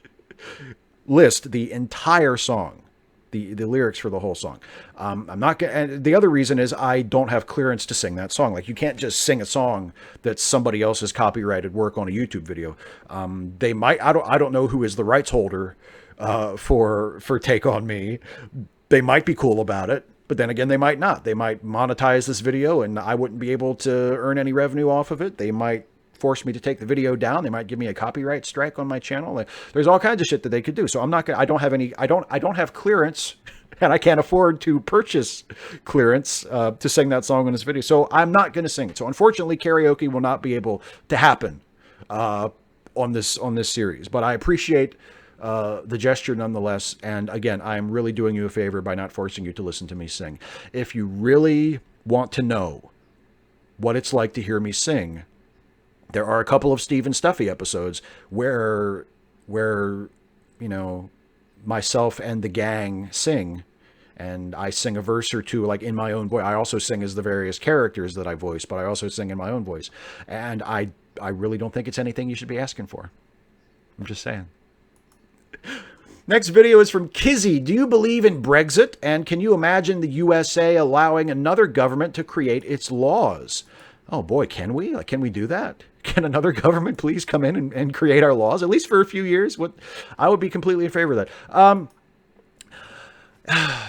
list the entire song, the lyrics for the whole song. I'm not gonna, and the other reason is I don't have clearance to sing that song. Like, you can't just sing a song that's somebody else's copyrighted work on a YouTube video. They might, I don't know who is the rights holder for Take On Me. They might be cool about it, but then again, they might not. They might monetize this video and I wouldn't be able to earn any revenue off of it. They might force me to take the video down. They might give me a copyright strike on my channel. There's all kinds of shit that they could do. So I'm not gonna. I don't have clearance, and I can't afford to purchase clearance to sing that song in this video. So I'm not going to sing it. So unfortunately, karaoke will not be able to happen on this series. But I appreciate the gesture nonetheless. And again, I'm really doing you a favor by not forcing you to listen to me sing. If you really want to know what it's like to hear me sing, there are a couple of Steve and Stuffy episodes where myself and the gang sing, and I sing a verse or two like in my own voice. I also sing as the various characters that I voice, but I also sing in my own voice. And I really don't think it's anything you should be asking for. I'm just saying. Next video is from Kizzy. Do you believe in Brexit? And can you imagine the USA allowing another government to create its laws? Oh boy, can we? Like, can we do that? Can another government please come in and create our laws, at least for a few years? I would be completely in favor of that.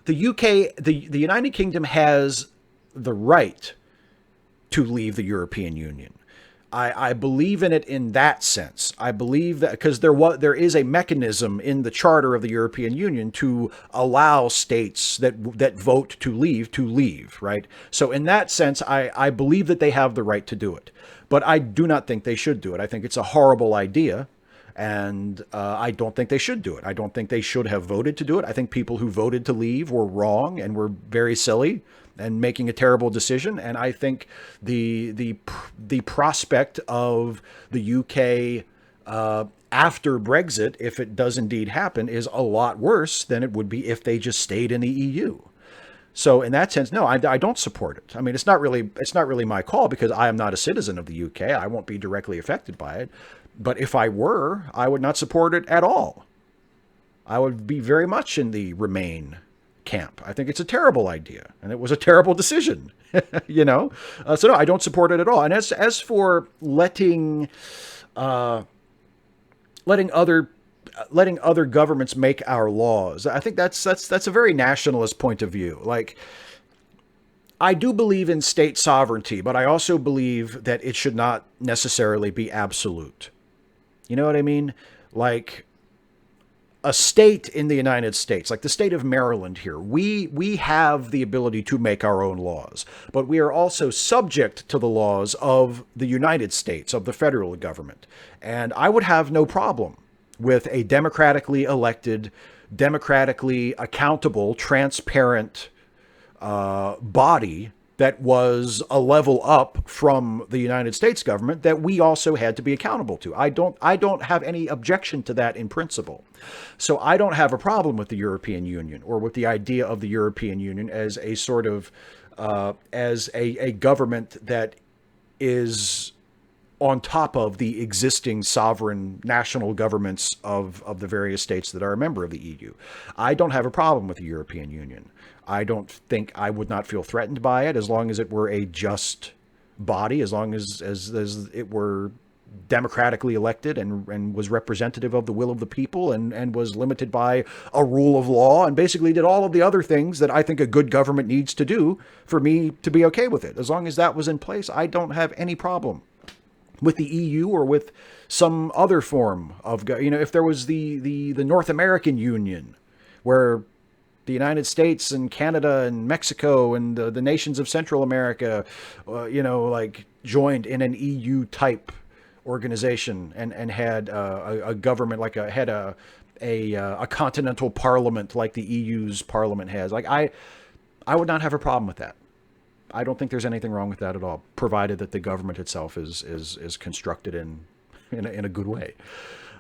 The UK, the United Kingdom has the right to leave the European Union. I believe in it in that sense. I believe that because there is a mechanism in the Charter of the European Union to allow states that vote to leave, right? So in that sense, I believe that they have the right to do it. But I do not think they should do it. I think it's a horrible idea. And I don't think they should do it. I don't think they should have voted to do it. I think people who voted to leave were wrong and were very silly and making a terrible decision. And I think the prospect of the UK after Brexit, if it does indeed happen, is a lot worse than it would be if they just stayed in the EU. So in that sense, no, I don't support it. I mean, it's not really my call because I am not a citizen of the UK. I won't be directly affected by it. But if I were, I would not support it at all. I would be very much in the Remain camp. I think it's a terrible idea, and it was a terrible decision. So no, I don't support it at all. And as for letting other governments make our laws, I think that's a very nationalist point of view. Like, I do believe in state sovereignty, but I also believe that it should not necessarily be absolute. You know what I mean? Like, a state in the United States, like the state of Maryland here, we have the ability to make our own laws, but we are also subject to the laws of the United States, of the federal government. And I would have no problem with a democratically elected, democratically accountable, transparent body that was a level up from the United States government that we also had to be accountable to. I don't have any objection to that in principle. So I don't have a problem with the European Union or with the idea of the European Union as a sort of as a government that is on top of the existing sovereign national governments of the various states that are a member of the EU. I don't have a problem with the European Union. I don't think I would not feel threatened by it as long as it were a just body, as long as it were democratically elected and was representative of the will of the people and was limited by a rule of law and basically did all of the other things that I think a good government needs to do for me to be okay with it. As long as that was in place, I don't have any problem with the EU or with some other form of, if there was the North American Union where the United States and Canada and Mexico and the nations of Central America, joined in an EU type organization and had a government, had a continental parliament like the EU's parliament has. Like, I would not have a problem with that. I don't think there's anything wrong with that at all, provided that the government itself is constructed in a good way.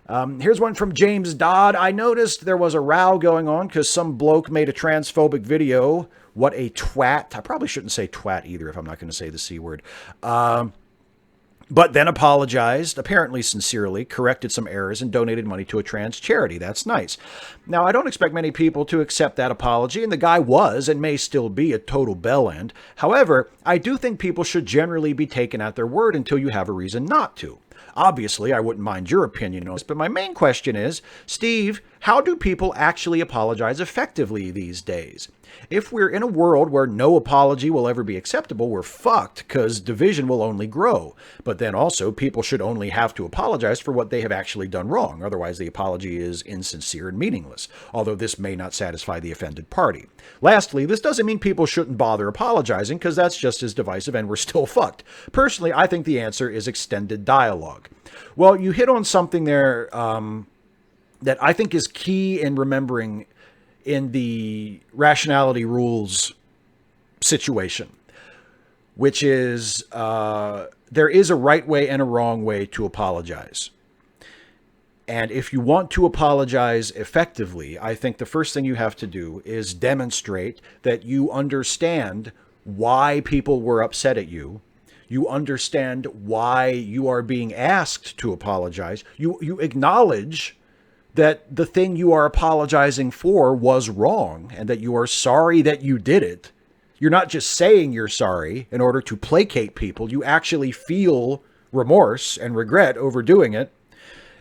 Here's one from James Dodd. I noticed there was a row going on because some bloke made a transphobic video. What a twat. I probably shouldn't say twat either if I'm not going to say the C word. But then apologized, apparently sincerely, corrected some errors, and donated money to a trans charity. That's nice. Now, I don't expect many people to accept that apology, and the guy was and may still be a total bell end. However, I do think people should generally be taken at their word until you have a reason not to. Obviously, I wouldn't mind your opinion on this, but my main question is, Steve, How do people actually apologize effectively these days? If we're in a world where no apology will ever be acceptable, we're fucked, because division will only grow. But then also, people should only have to apologize for what they have actually done wrong. Otherwise, the apology is insincere and meaningless, although this may not satisfy the offended party. Lastly, this doesn't mean people shouldn't bother apologizing, because that's just as divisive and we're still fucked. Personally, I think the answer is extended dialogue. Well, you hit on something there that I think is key in remembering in the rationality rules situation, which is there is a right way and a wrong way to apologize. And if you want to apologize effectively, I think the first thing you have to do is demonstrate that you understand why people were upset at you. You understand why you are being asked to apologize. You acknowledge that the thing you are apologizing for was wrong and that you are sorry that you did it. You're not just saying you're sorry in order to placate people. You actually feel remorse and regret over doing it.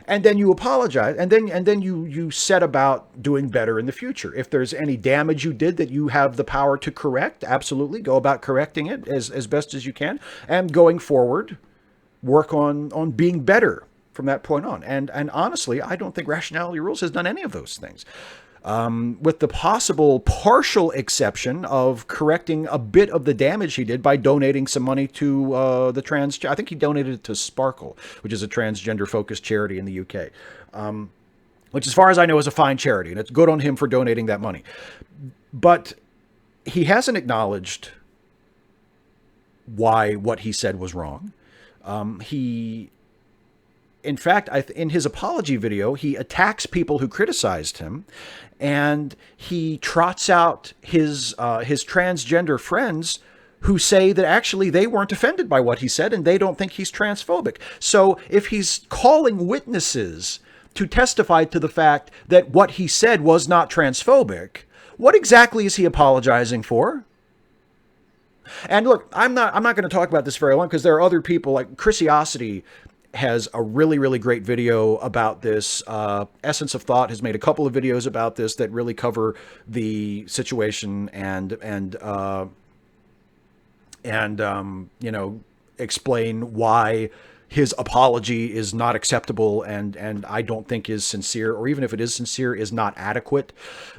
And then you apologize, and then you set about doing better in the future. If there's any damage you did that you have the power to correct, absolutely go about correcting it as best as you can. And going forward, work on being better from that point on. And honestly, I don't think Rationality Rules has done any of those things. With the possible partial exception of correcting a bit of the damage he did by donating some money to the trans. I think he donated it to Sparkle, which is a transgender-focused charity in the UK, which, as far as I know, is a fine charity, and it's good on him for donating that money. But he hasn't acknowledged why what he said was wrong. In fact, in his apology video, he attacks people who criticized him, and he trots out his transgender friends who say that actually they weren't offended by what he said and they don't think he's transphobic. So if he's calling witnesses to testify to the fact that what he said was not transphobic, what exactly is he apologizing for? And look, I'm not going to talk about this very long because there are other people like Chrisiosity has a really, really great video about this. Essence of Thought has made a couple of videos about this that really cover the situation and you know, explain why his apology is not acceptable and I don't think is sincere, or even if it is sincere, is not adequate.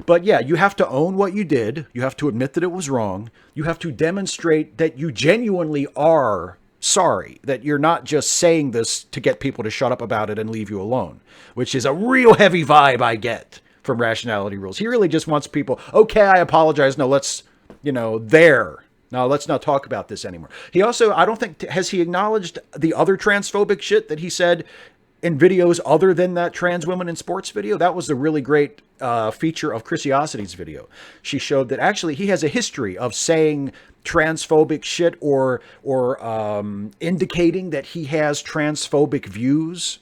But yeah, you have to own what you did. You have to admit that it was wrong. You have to demonstrate that you genuinely are sorry, that you're not just saying this to get people to shut up about it and leave you alone, which is a real heavy vibe I get from Rationality Rules. He really just wants people, okay, I apologize. No, let's, you know, now let's not talk about this anymore. He also, I don't think, has he acknowledged the other transphobic shit that he said in videos other than that trans women in sports video? That was the really great feature of Chrisiosity's video. She showed that actually he has a history of saying transphobic shit or indicating that he has transphobic views.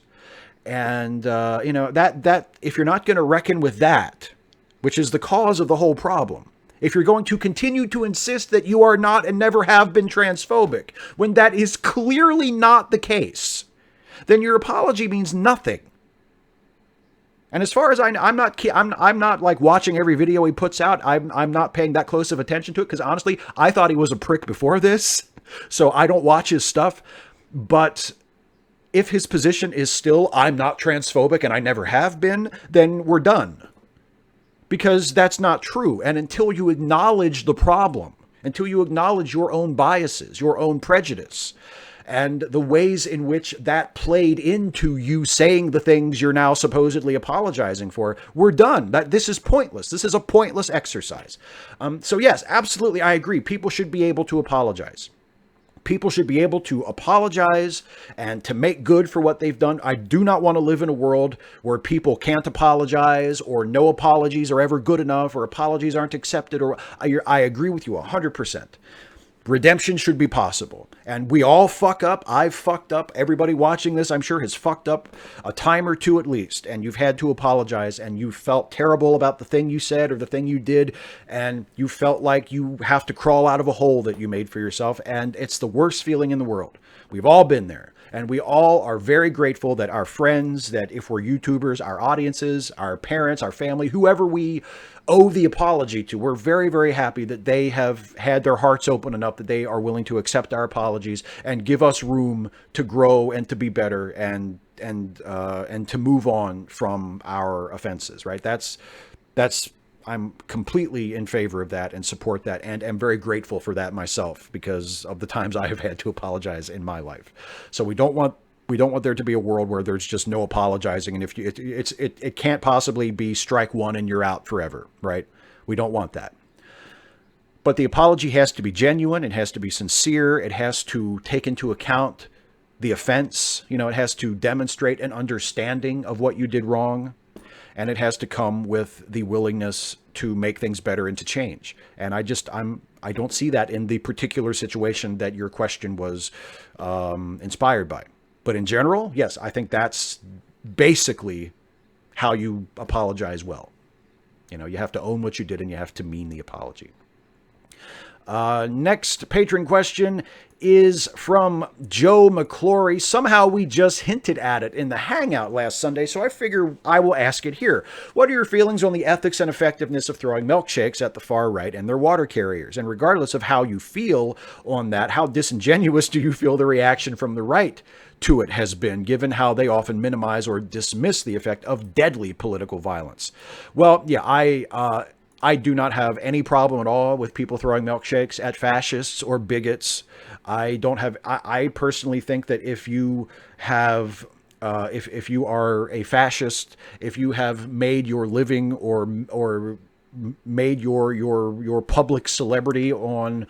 And, you know, that if you're not going to reckon with that, which is the cause of the whole problem, if you're going to continue to insist that you are not and never have been transphobic, when that is clearly not the case, then your apology means nothing. And as far as I'm not like watching every video he puts out. I'm not paying that close of attention to it because honestly, I thought he was a prick before this, so I don't watch his stuff. But if his position is still I'm not transphobic and I never have been, then we're done. Because that's not true. And until you acknowledge the problem, until you acknowledge your own biases, your own prejudice, and the ways in which that played into you saying the things you're now supposedly apologizing for, we're done. This is pointless. This is a pointless exercise. So yes, absolutely, I agree. People should be able to apologize. People should be able to apologize and to make good for what they've done. I do not want to live in a world where people can't apologize, or no apologies are ever good enough, or apologies aren't accepted. Or I agree with you 100%. Redemption should be possible. And we all fuck up. I've fucked up. Everybody watching this, I'm sure, has fucked up a time or two at least. And you've had to apologize, and you felt terrible about the thing you said or the thing you did. And you felt like you have to crawl out of a hole that you made for yourself. And it's the worst feeling in the world. We've all been there. And we all are very grateful that our friends, that if we're YouTubers, our audiences, our parents, our family, whoever we owe the apology to, we're very, very happy that they have had their hearts open enough that they are willing to accept our apologies and give us room to grow and to be better and to move on from our offenses, right? That's I'm completely in favor of that and support that, and am very grateful for that myself because of the times I have had to apologize in my life. So we don't want there to be a world where there's just no apologizing, and if you it can't possibly be strike one and you're out forever, right? We don't want that. But the apology has to be genuine, it has to be sincere, it has to take into account the offense, it has to demonstrate an understanding of what you did wrong. And it has to come with the willingness to make things better and to change. And I don't see that in the particular situation that your question was inspired by. But in general, yes, I think that's basically how you apologize well. You have to own what you did and you have to mean the apology. Next patron question is from Joe McClory. Somehow we just hinted at it in the Hangout last Sunday, so I figure I will ask it here. What are your feelings on the ethics and effectiveness of throwing milkshakes at the far right and their water carriers? And regardless of how you feel on that, how disingenuous do you feel the reaction from the right to it has been, given how they often minimize or dismiss the effect of deadly political violence? Well, yeah, I do not have any problem at all with people throwing milkshakes at fascists or bigots. I personally think that if you have, if you are a fascist, if you have made your living or made your public celebrity on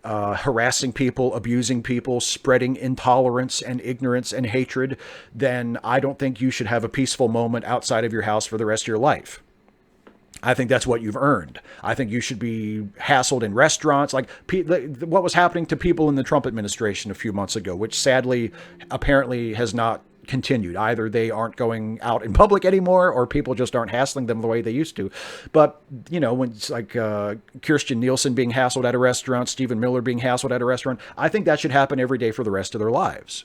harassing people, abusing people, spreading intolerance and ignorance and hatred, then I don't think you should have a peaceful moment outside of your house for the rest of your life. I think that's what you've earned. I think you should be hassled in restaurants, like what was happening to people in the Trump administration a few months ago, which sadly, apparently has not continued. Either they aren't going out in public anymore or people just aren't hassling them the way they used to. But, when it's like Kirstjen Nielsen being hassled at a restaurant, Stephen Miller being hassled at a restaurant, I think that should happen every day for the rest of their lives.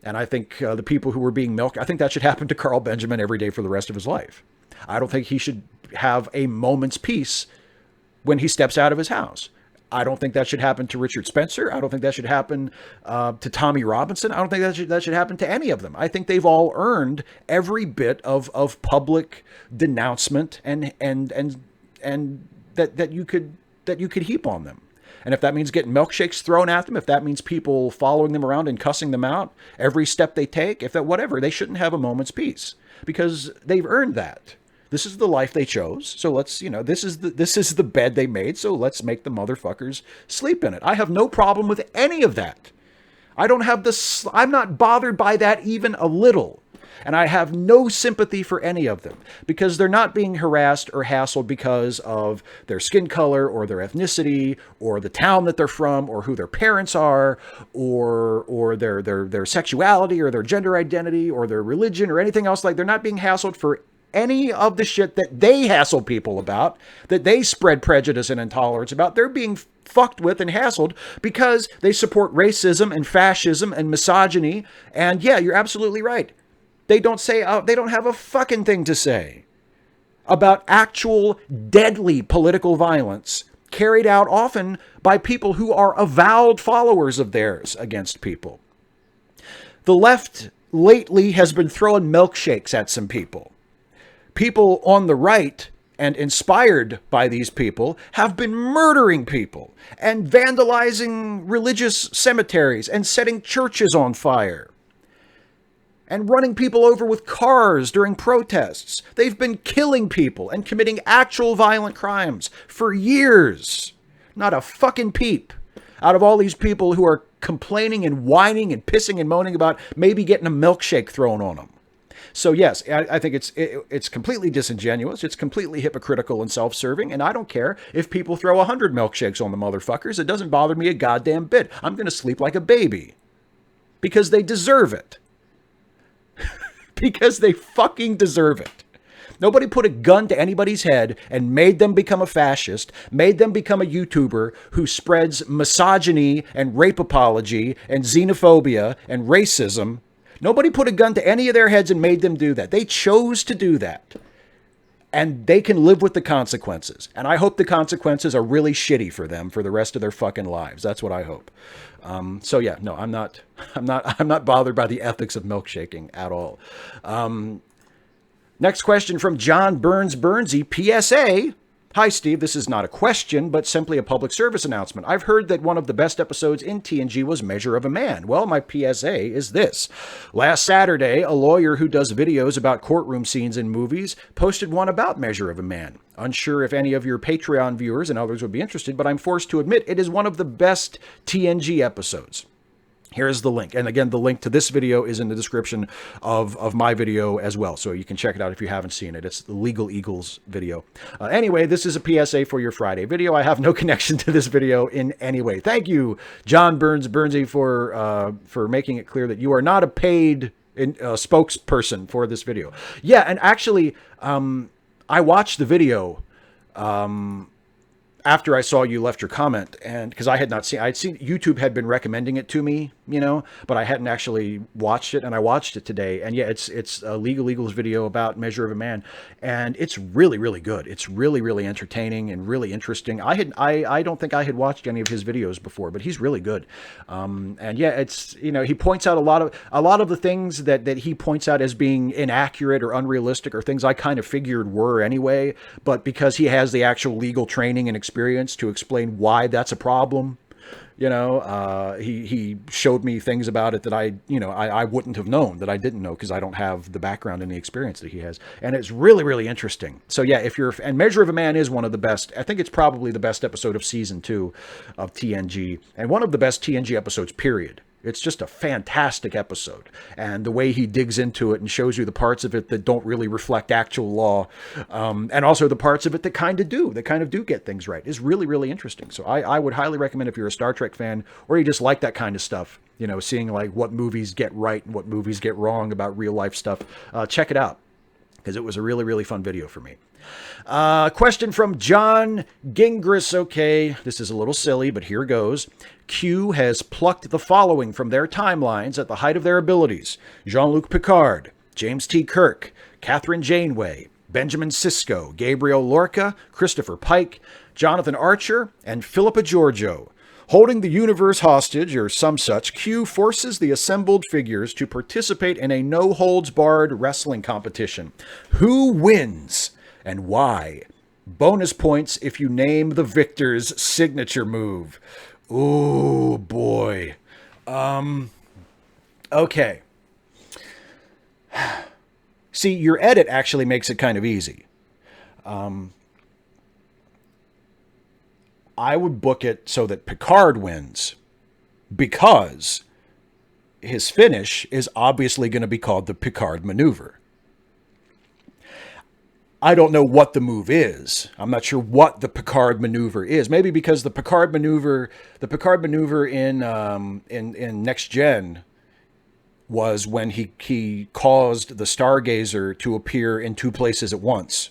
And I think the people who were being milked, I think that should happen to Carl Benjamin every day for the rest of his life. I don't think he should have a moment's peace when he steps out of his house. I don't think that should happen to Richard Spencer. I don't think that should happen to Tommy Robinson. I don't think that should happen to any of them. I think they've all earned every bit of public denouncement and that you could heap on them. And if that means getting milkshakes thrown at them, if that means people following them around and cussing them out every step they take, if that whatever, they shouldn't have a moment's peace because they've earned that. This is the life they chose. So let's, this is the bed they made. So let's make the motherfuckers sleep in it. I have no problem with any of that. I'm not bothered by that even a little. And I have no sympathy for any of them because they're not being harassed or hassled because of their skin color or their ethnicity or the town that they're from or who their parents are or their sexuality or their gender identity or their religion or anything else. Like, they're not being hassled for any of the shit that they hassle people about, that they spread prejudice and intolerance about. They're being fucked with and hassled because they support racism and fascism and misogyny. And yeah, you're absolutely right. They don't have a fucking thing to say about actual deadly political violence carried out often by people who are avowed followers of theirs against people. The left lately has been throwing milkshakes at some people. People on the right, and inspired by these people, have been murdering people and vandalizing religious cemeteries and setting churches on fire and running people over with cars during protests. They've been killing people and committing actual violent crimes for years. Not a fucking peep out of all these people who are complaining and whining and pissing and moaning about maybe getting a milkshake thrown on them. So yes, I think it's completely disingenuous. It's completely hypocritical and self-serving. And I don't care if people throw 100 milkshakes on the motherfuckers. It doesn't bother me a goddamn bit. I'm going to sleep like a baby because they deserve it. Because they fucking deserve it. Nobody put a gun to anybody's head and made them become a fascist, made them become a YouTuber who spreads misogyny and rape apology and xenophobia and racism. Nobody put a gun to any of their heads and made them do that. They chose to do that. And they can live with the consequences. And I hope the consequences are really shitty for them for the rest of their fucking lives. That's what I hope. So yeah, no, I'm not bothered by the ethics of milkshaking at all. Next question from John Burnsy, PSA. Hi, Steve. This is not a question, but simply a public service announcement. I've heard that one of the best episodes in TNG was Measure of a Man. Well, my PSA is this. Last Saturday, a lawyer who does videos about courtroom scenes in movies posted one about Measure of a Man. Unsure if any of your Patreon viewers and others would be interested, but I'm forced to admit it is one of the best TNG episodes. Here's the link. And again, the link to this video is in the description of my video as well. So you can check it out if you haven't seen it. It's the Legal Eagles video. Anyway, this is a PSA for your Friday video. I have no connection to this video in any way. Thank you, John Burnsy, for making it clear that you are not a paid spokesperson for this video. Yeah, and actually, I watched the video after I saw you left your comment, and because I had not seen, I'd seen YouTube had been recommending it to me, but I hadn't actually watched it, and I watched it today. And yeah, it's a Legal Eagles video about Measure of a Man, and it's really, really good. It's really, really entertaining and really interesting. I don't think I had watched any of his videos before, but he's really good. And yeah, it's, he points out a lot of the things that he points out as being inaccurate or unrealistic or things I kind of figured were anyway, but because he has the actual legal training and experience to explain why that's a problem. He showed me things about it that I wouldn't have known, that I didn't know because I don't have the background and the experience that he has. And it's really, really interesting. So yeah, and Measure of a Man is one of the best. I think it's probably the best episode of season 2 of TNG and one of the best TNG episodes, period. It's just a fantastic episode. And the way he digs into it and shows you the parts of it that don't really reflect actual law, and also the parts of it that kind of do get things right, is really, really interesting. So I would highly recommend, if you're a Star Trek fan or you just like that kind of stuff, seeing like what movies get right and what movies get wrong about real life stuff, check it out, because it was a really, really fun video for me. Question from John Gingras. Okay, this is a little silly, but here goes. Q has plucked the following from their timelines at the height of their abilities: Jean-Luc Picard, James T. Kirk, Catherine Janeway, Benjamin Sisko, Gabriel Lorca, Christopher Pike, Jonathan Archer, and Philippa Georgiou. Holding the universe hostage, or some such, Q forces the assembled figures to participate in a no-holds-barred wrestling competition. Who wins and why? Bonus points if you name the victor's signature move. Ooh, boy. Okay. See, your edit actually makes it kind of easy. I would book it so that Picard wins, because his finish is obviously going to be called the Picard maneuver. I don't know what the move is. I'm not sure what the Picard maneuver is. Maybe because the Picard maneuver in Next Gen was when he caused the Stargazer to appear in two places at once.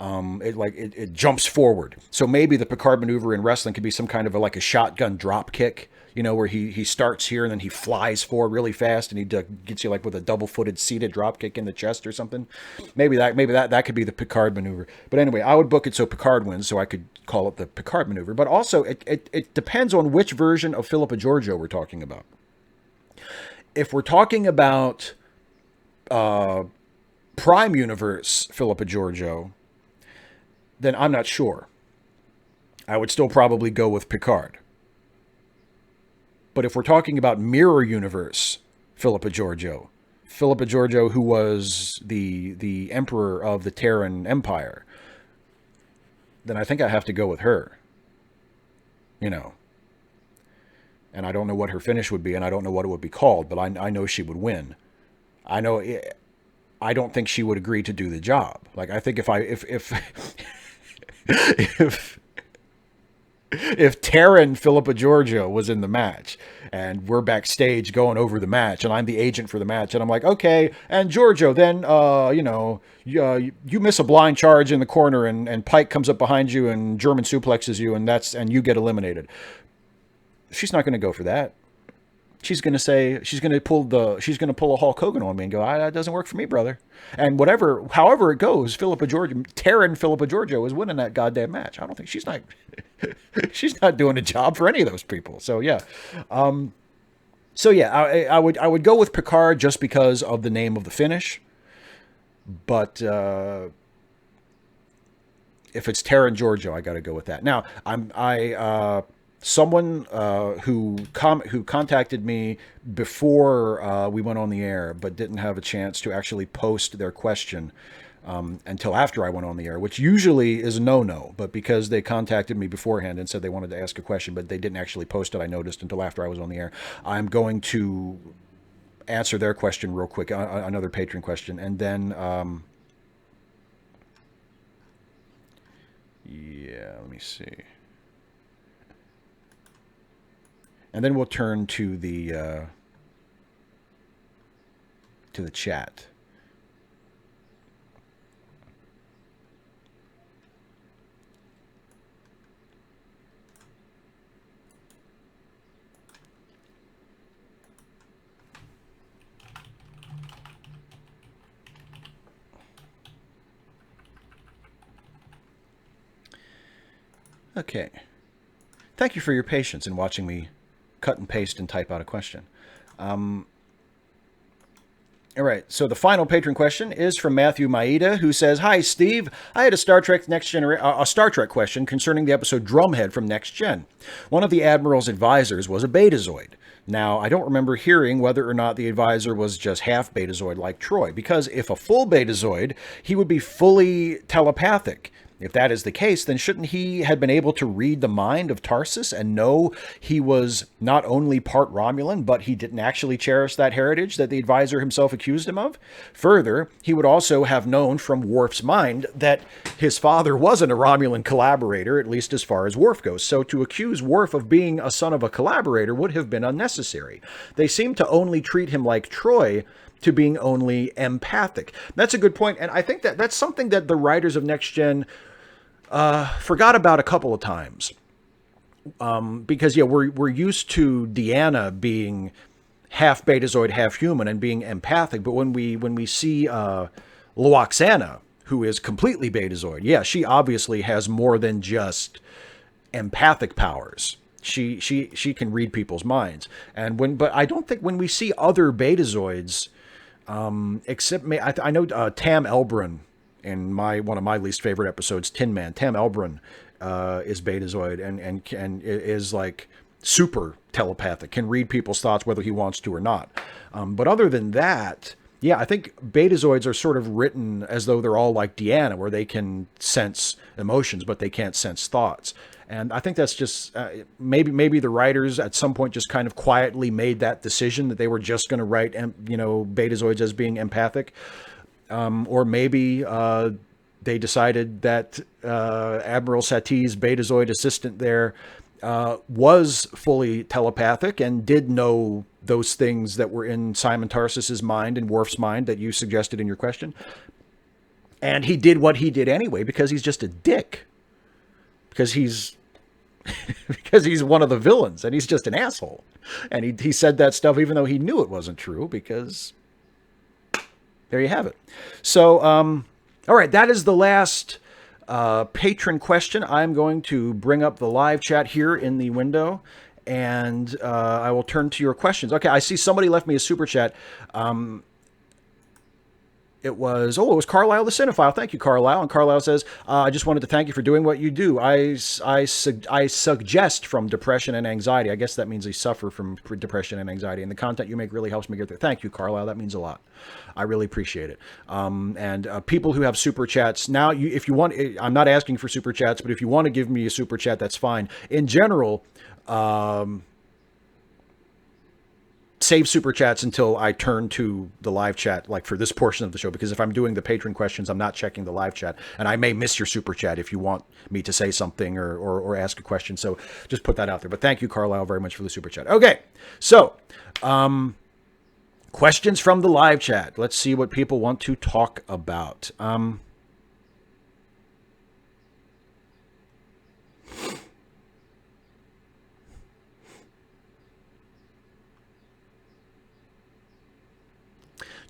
It jumps forward. So maybe the Picard maneuver in wrestling could be some kind of a shotgun drop kick, where he starts here and then he flies forward really fast and he gets you with a double-footed seated drop kick in the chest or something. Maybe that could be the Picard maneuver. But anyway, I would book it so Picard wins, so I could call it the Picard maneuver. But also, it depends on which version of Philippa Georgiou we're talking about. If we're talking about Prime Universe Philippa Georgiou, then I'm not sure. I would still probably go with Picard. But if we're talking about Mirror Universe Philippa Georgiou, who was the emperor of the Terran Empire, then I think I have to go with her. And I don't know what her finish would be, and I don't know what it would be called, but I know she would win. I don't think she would agree to do the job. I think if if Taryn Philippa Giorgio was in the match and we're backstage going over the match and I'm the agent for the match and I'm like, okay, and Giorgio, then, you miss a blind charge in the corner and Pike comes up behind you and German suplexes you and you get eliminated. She's not going to go for that. She's going to say, she's going to pull a Hulk Hogan on me and go, that doesn't work for me, brother. And however it goes, Taryn Philippa Giorgio is winning that goddamn match. I don't think she's not doing a job for any of those people. So yeah. I would go with Picard just because of the name of the finish. But, if it's Taryn Giorgio, I got to go with that. Now, someone who contacted me before we went on the air, but didn't have a chance to actually post their question until after I went on the air, which usually is a no-no. But because they contacted me beforehand and said they wanted to ask a question, but they didn't actually post it, I noticed until after I was on the air, I'm going to answer their question real quick, another patron question, and then let me see. And then we'll turn to the chat. Okay. Thank you for your patience in watching me cut and paste and type out a question. All right, so the final patron question is from Matthew Maeda, who says, "Hi, Steve. I had a Star Trek question concerning the episode Drumhead from Next Gen. One of the Admiral's advisors was a Betazoid. Now, I don't remember hearing whether or not the advisor was just half Betazoid like Troy, because if a full Betazoid, he would be fully telepathic. If that is the case, then shouldn't he have been able to read the mind of Tarsus and know he was not only part Romulan, but he didn't actually cherish that heritage that the advisor himself accused him of? Further, he would also have known from Worf's mind that his father wasn't a Romulan collaborator, at least as far as Worf goes. So to accuse Worf of being a son of a collaborator would have been unnecessary. They seem to only treat him like Troy, to being only empathic." That's a good point, and I think that's something that the writers of Next Gen forgot about a couple of times, because we're used to Deanna being half Betazoid, half human, and being empathic. But when we see Loaxana, who is completely Betazoid, she obviously has more than just empathic powers. She can read people's minds, but I don't think when we see other Betazoids, except I know Tam Elbrun. In one of my least favorite episodes, Tin Man, Tam Elbrun is Betazoid and is like super telepathic, can read people's thoughts whether he wants to or not. But other than that, I think Betazoids are sort of written as though they're all like Deanna, where they can sense emotions, but they can't sense thoughts. And I think that's just maybe the writers at some point just kind of quietly made that decision that they were just going to write Betazoids as being empathic. Or maybe they decided that Admiral Satie's Betazoid assistant there was fully telepathic and did know those things that were in Simon Tarsus's mind and Worf's mind that you suggested in your question. And he did what he did anyway because he's just a dick. Because he's one of the villains and he's just an asshole. And he said that stuff even though he knew it wasn't true, because there you have it. So, all right, that is the last patron question. I'm going to bring up the live chat here in the window, and I will turn to your questions. Okay, I see somebody left me a super chat. It was Carlisle the Cinephile. Thank you, Carlisle. And Carlisle says, I just wanted to thank you for doing what you do. I suggest from depression and anxiety. I guess that means I suffer from depression and anxiety. And the content you make really helps me get there. Thank you, Carlisle. That means a lot. I really appreciate it. And people who have super chats, now, if you want, I'm not asking for super chats, but if you want to give me a super chat, that's fine. In general, save super chats until I turn to the live chat, like for this portion of the show, because if I'm doing the patron questions, I'm not checking the live chat, and I may miss your super chat if you want me to say something or ask a question. So just put that out there. But thank you, Carlisle, very much for the super chat. Okay, so questions from the live chat. Let's see what people want to talk about.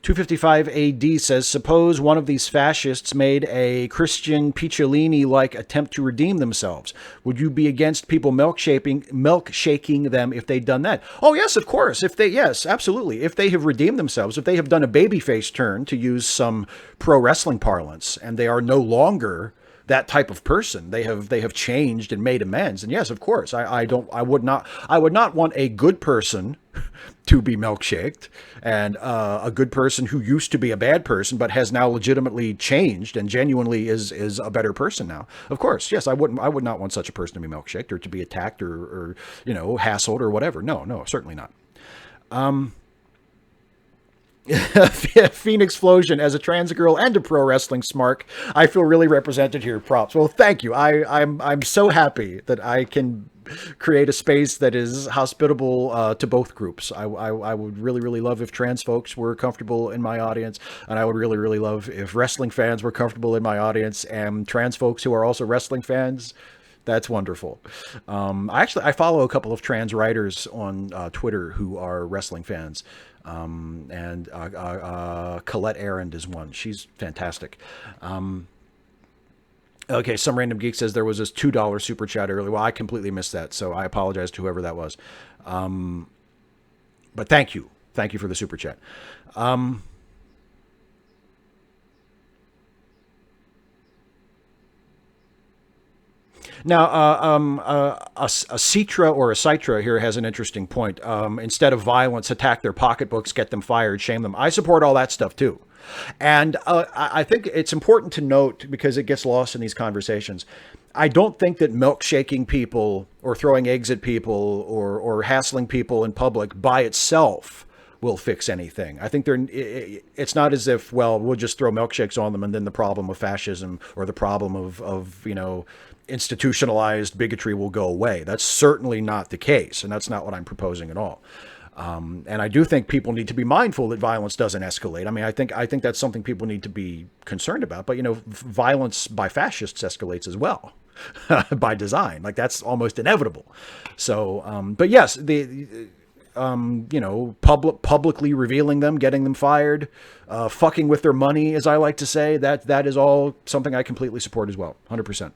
255 AD says, suppose one of these fascists made a Christian Picciolini-like attempt to redeem themselves. Would you be against people milkshaking them if they'd done that? Oh, yes, of course. Yes, absolutely. If they have redeemed themselves, if they have done a babyface turn, to use some pro wrestling parlance, and they are no longer that type of person, they have changed and made amends. And yes, of course, I would not want a good person to be milkshaked, and a good person who used to be a bad person but has now legitimately changed and genuinely is a better person now. Of course, yes, I would not want such a person to be milkshaked or to be attacked or hassled or whatever. No, certainly not. Phoenix Explosion, as a trans girl and a pro wrestling smark, I feel really represented here. Props. Well, thank you. I'm so happy that I can create a space that is hospitable to both groups. I would really love if trans folks were comfortable in my audience, and I would really love if wrestling fans were comfortable in my audience, and trans folks who are also wrestling fans. That's wonderful. I follow a couple of trans writers on Twitter who are wrestling fans. And Colette Arend is one. She's fantastic. Okay, some random geek says there was this $2 super chat earlier. Well, I completely missed that, so I apologize to whoever that was. But thank you. Thank you for the super chat. Now, a Citra or a Citra here has an interesting point. Instead of violence, attack their pocketbooks, get them fired, shame them. I support all that stuff too. And I think it's important to note, because it gets lost in these conversations, I don't think that milkshaking people or throwing eggs at people or hassling people in public by itself will fix anything. I think it's not as if, well, we'll just throw milkshakes on them and then the problem of fascism or the problem of institutionalized bigotry will go away. That's certainly not the case, and that's not what I'm proposing at all. And I do think people need to be mindful that violence doesn't escalate. I mean, I think that's something people need to be concerned about. But violence by fascists escalates as well, by design. Like, that's almost inevitable. So, but yes, publicly revealing them, getting them fired, fucking with their money, as I like to say, that is all something I completely support as well, 100%.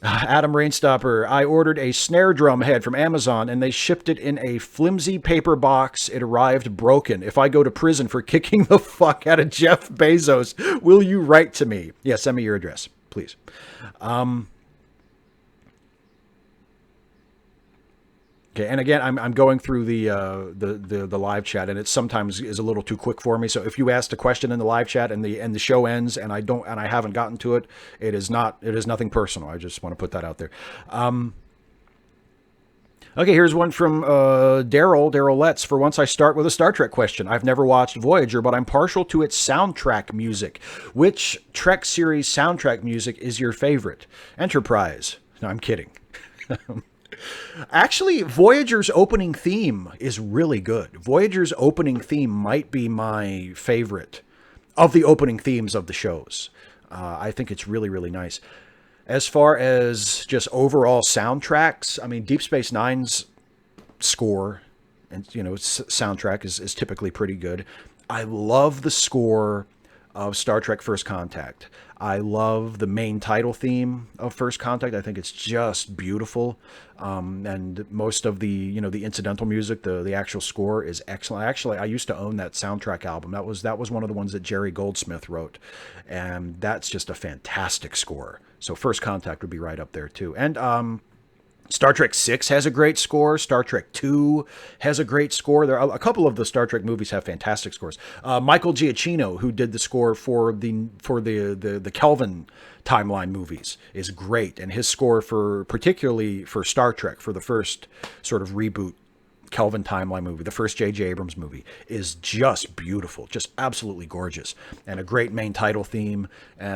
Adam Rainstopper, I ordered a snare drum head from Amazon and they shipped it in a flimsy paper box. It arrived broken. If I go to prison for kicking the fuck out of Jeff Bezos, will you write to me? Yeah, send me your address, please. Okay, and again, I'm going through the live chat, and it sometimes is a little too quick for me. So if you asked a question in the live chat and the show ends and I haven't gotten to it, it is nothing personal. I just want to put that out there. Okay, here's one from Daryl Letts. For once, I start with a Star Trek question. I've never watched Voyager, but I'm partial to its soundtrack music. Which Trek series soundtrack music is your favorite? Enterprise. No, I'm kidding. Actually, Voyager's opening theme is really good. Voyager's opening theme might be my favorite of the opening themes of the shows. I think it's really nice. As far as just overall soundtracks, I mean, Deep Space Nine's score and soundtrack is typically pretty good. I love the score of Star Trek First Contact. I love the main title theme of First Contact. I think it's just beautiful. And most of the incidental music, the actual score is excellent. Actually, I used to own that soundtrack album. That was one of the ones that Jerry Goldsmith wrote. And that's just a fantastic score. So First Contact would be right up there too. And Star Trek 6 has a great score. Star Trek 2 has a great score. There are a couple of the Star Trek movies have fantastic scores. Michael Giacchino, who did the score for the Kelvin timeline movies, is great, and his score for particularly for Star Trek, for the first sort of reboot Kelvin timeline movie, the first J.J. Abrams movie, is just beautiful, just absolutely gorgeous, and a great main title theme.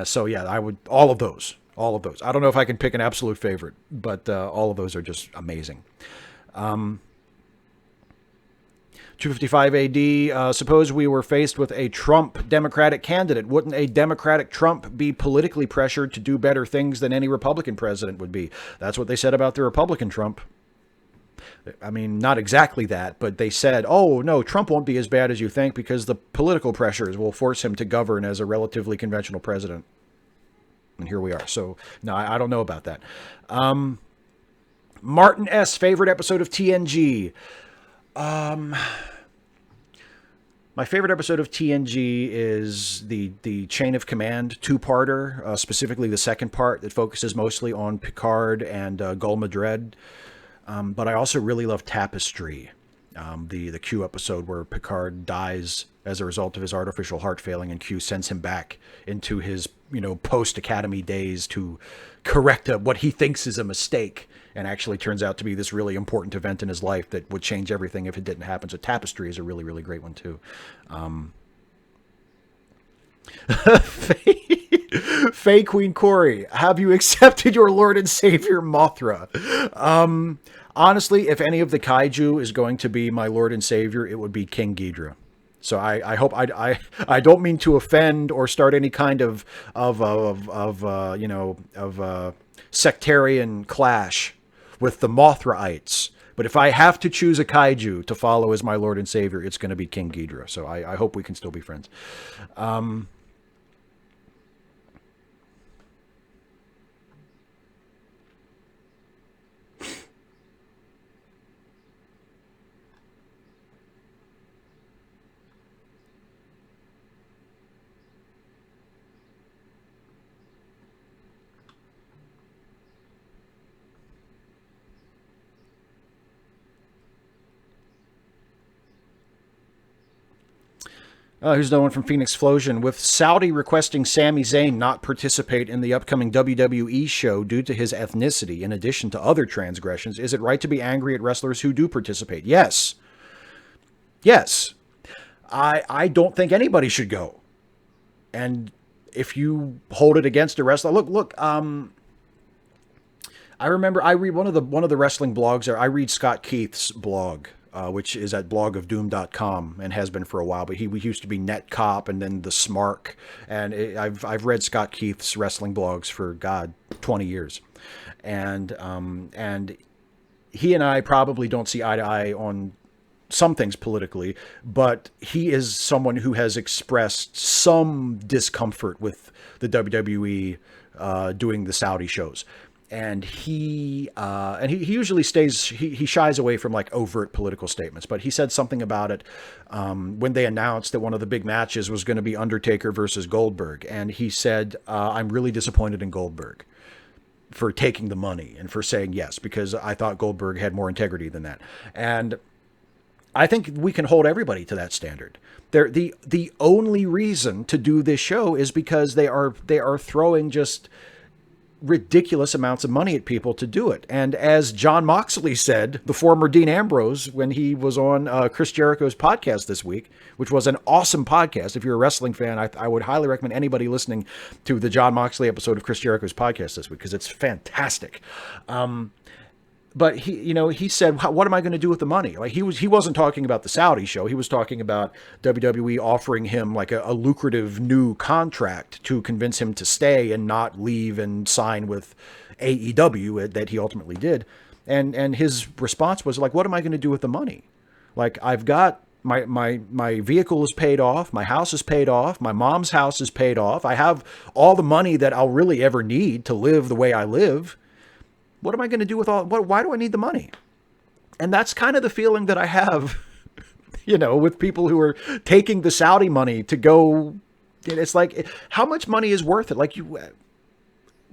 So yeah, I would all of those. All of those. I don't know if I can pick an absolute favorite, but all of those are just amazing. 255 AD, suppose we were faced with a Trump Democratic candidate. Wouldn't a Democratic Trump be politically pressured to do better things than any Republican president would be? That's what they said about the Republican Trump. I mean, not exactly that, but they said, oh, no, Trump won't be as bad as you think because the political pressures will force him to govern as a relatively conventional president. And here we are. So, no, I don't know about that. Martin S., favorite episode of TNG. My favorite episode of TNG is the Chain of Command two-parter, specifically the second part that focuses mostly on Picard and Gul Madred. But I also really love Tapestry, the Q episode where Picard dies as a result of his artificial heart failing, and Q sends him back into his, post-academy days to correct what he thinks is a mistake, and actually turns out to be this really important event in his life that would change everything if it didn't happen. So Tapestry is a really, really great one too. Faye Queen Corey, have you accepted your Lord and Savior Mothra? Honestly, if any of the kaiju is going to be my Lord and Savior, it would be King Ghidorah. So I hope I don't mean to offend or start any kind of sectarian clash with the Mothraites. But if I have to choose a kaiju to follow as my Lord and Savior, it's going to be King Ghidorah. So I hope we can still be friends. Who's the one from Phoenix Explosion? With Saudi requesting Sami Zayn not participate in the upcoming WWE show due to his ethnicity, in addition to other transgressions, is it right to be angry at wrestlers who do participate? Yes. Yes. I don't think anybody should go. And if you hold it against a wrestler, look, I remember I read one of the wrestling blogs there. I read Scott Keith's blog, which is at blogofdoom.com and has been for a while, but he used to be Netcop and then the Smark. And I've read Scott Keith's wrestling blogs for 20 years. And he and I probably don't see eye to eye on some things politically, but he is someone who has expressed some discomfort with the WWE doing the Saudi shows. And he usually he shies away from like overt political statements, but he said something about it when they announced that one of the big matches was going to be Undertaker versus Goldberg. And he said, I'm really disappointed in Goldberg for taking the money and for saying yes, because I thought Goldberg had more integrity than that. And I think we can hold everybody to that standard. The only reason to do this show is because they are throwing just ridiculous amounts of money at people to do it. And as John Moxley said, the former Dean Ambrose, when he was on Chris Jericho's podcast this week, which was an awesome podcast. If you're a wrestling fan, I would highly recommend anybody listening to the John Moxley episode of Chris Jericho's podcast this week, because it's fantastic. But he said, what am I going to do with the money? Like he wasn't talking about the Saudi show. He was talking about WWE offering him like a lucrative new contract to convince him to stay and not leave and sign with AEW that he ultimately did. And his response was like, what am I going to do with the money? Like, I've got my vehicle is paid off. My house is paid off. My mom's house is paid off. I have all the money that I'll really ever need to live the way I live. What am I going to do with why do I need the money? And that's kind of the feeling that I have, with people who are taking the Saudi money to go. It's like, how much money is worth it? Like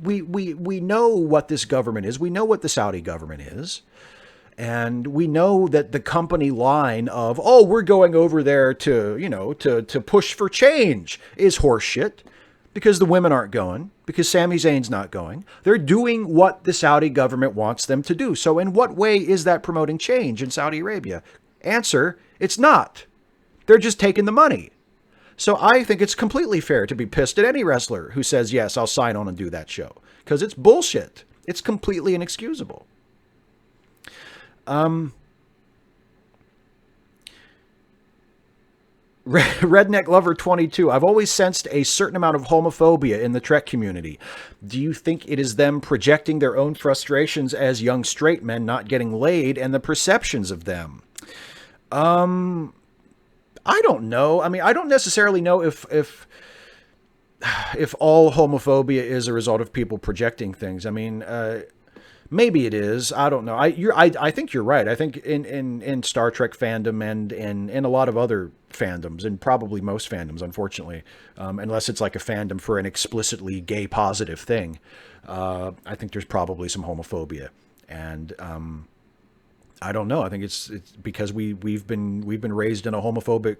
we know what this government is. We know what the Saudi government is. And we know that the company line of, oh, we're going over there to, to push for change is horseshit, because the women aren't going, because Sami Zayn's not going. They're doing what the Saudi government wants them to do. So in what way is that promoting change in Saudi Arabia? Answer, it's not. They're just taking the money. So I think it's completely fair to be pissed at any wrestler who says, yes, I'll sign on and do that show, because it's bullshit. It's completely inexcusable. Redneck Lover 22. I've always sensed a certain amount of homophobia in the Trek community. Do you think it is them projecting their own frustrations as young straight men not getting laid and the perceptions of them? I don't know. I mean, I don't necessarily know if all homophobia is a result of people projecting things. I mean, maybe it is. I don't know. I think you're right. I think in Star Trek fandom and in a lot of other fandoms, and probably most fandoms, unfortunately, unless it's like a fandom for an explicitly gay positive thing, I think there's probably some homophobia. And I don't know. I think it's because we've been raised in a homophobic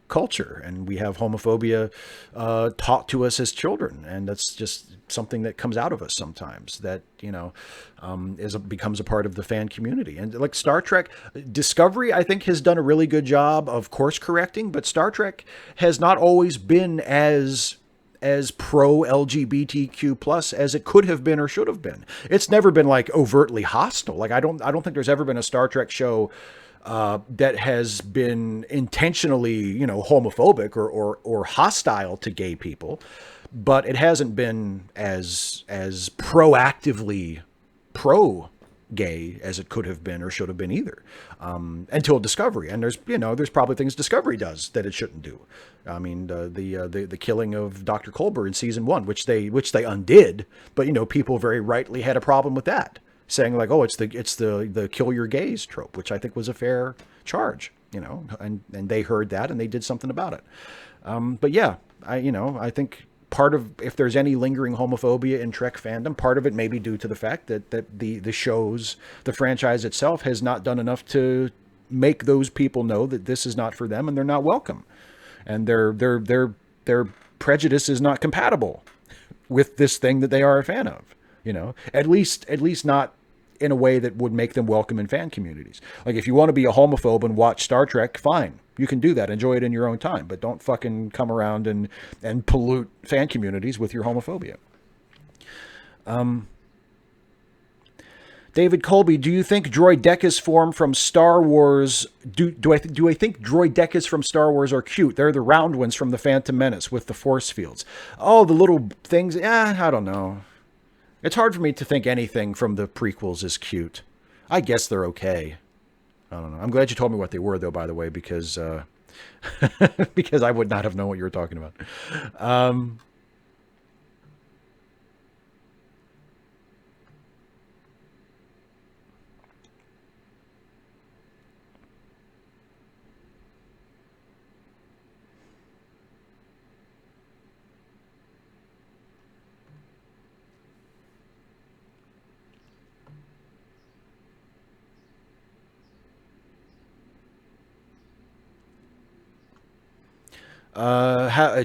culture, and we have homophobia taught to us as children, and that's just something that comes out of us sometimes, that becomes a part of the fan community. And like Star Trek Discovery, I think, has done a really good job of course correcting, but Star Trek has not always been as pro LGBTQ plus as it could have been or should have been. It's never been like overtly hostile. Like I don't think there's ever been a Star Trek show that has been intentionally, homophobic or hostile to gay people, but it hasn't been as proactively pro-gay as it could have been or should have been either, until Discovery. And there's probably things Discovery does that it shouldn't do. I mean, the killing of Dr. Culber in season 1, which they undid, but people very rightly had a problem with that, saying like, oh, it's the kill your gays trope, which I think was a fair charge, and they heard that and they did something about it. But yeah, I think part of, if there's any lingering homophobia in Trek fandom, part of it may be due to the fact that the shows, the franchise itself, has not done enough to make those people know that this is not for them and they're not welcome, and their prejudice is not compatible with this thing that they are a fan of. At least not in a way that would make them welcome in fan communities. Like, if you want to be a homophobe and watch Star Trek, fine. You can do that. Enjoy it in your own time. But don't fucking come around and pollute fan communities with your homophobia. David Colby, do you think droidecas form from Star Wars? Do I think droidecas from Star Wars are cute? They're the round ones from the Phantom Menace with the force fields. Oh, the little things. I don't know. It's hard for me to think anything from the prequels is cute. I guess they're okay. I don't know. I'm glad you told me what they were, though, by the way, because because I would not have known what you were talking about.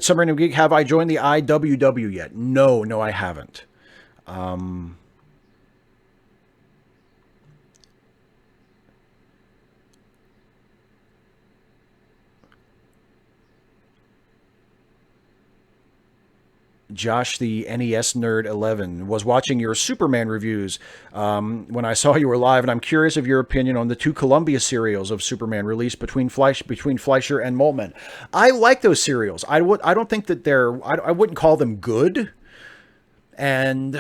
Submarine Geek, have I joined the IWW yet? No, I haven't. Josh, the NES Nerd 11, was watching your Superman reviews when I saw you were live, and I'm curious of your opinion on the 2 Columbia serials of Superman released between Fleischer and Moltmann. I like those serials. I don't think that I wouldn't call them good, and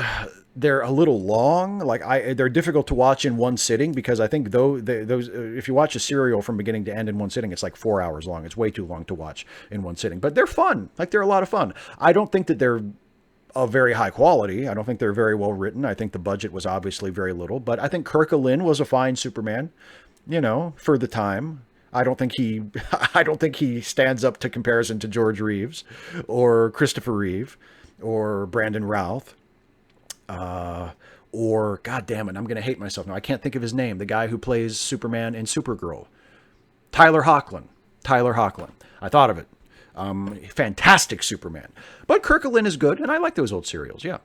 they're a little long. They're difficult to watch in one sitting, because I think those if you watch a serial from beginning to end in one sitting, it's like 4 hours long. It's way too long to watch in one sitting, but they're fun. They're a lot of fun. I don't think that they're of very high quality. I don't think they're very well written. I think the budget was obviously very little, but I think Kirk Lynn was a fine Superman, for the time. I don't think he stands up to comparison to George Reeves or Christopher Reeve or Brandon Routh. Or, God damn it, I'm going to hate myself now. I can't think of his name. The guy who plays Superman in Supergirl. Tyler Hoechlin. Tyler Hoechlin. I thought of it. Fantastic Superman. But Kirkland is good, and I like those old serials, yeah.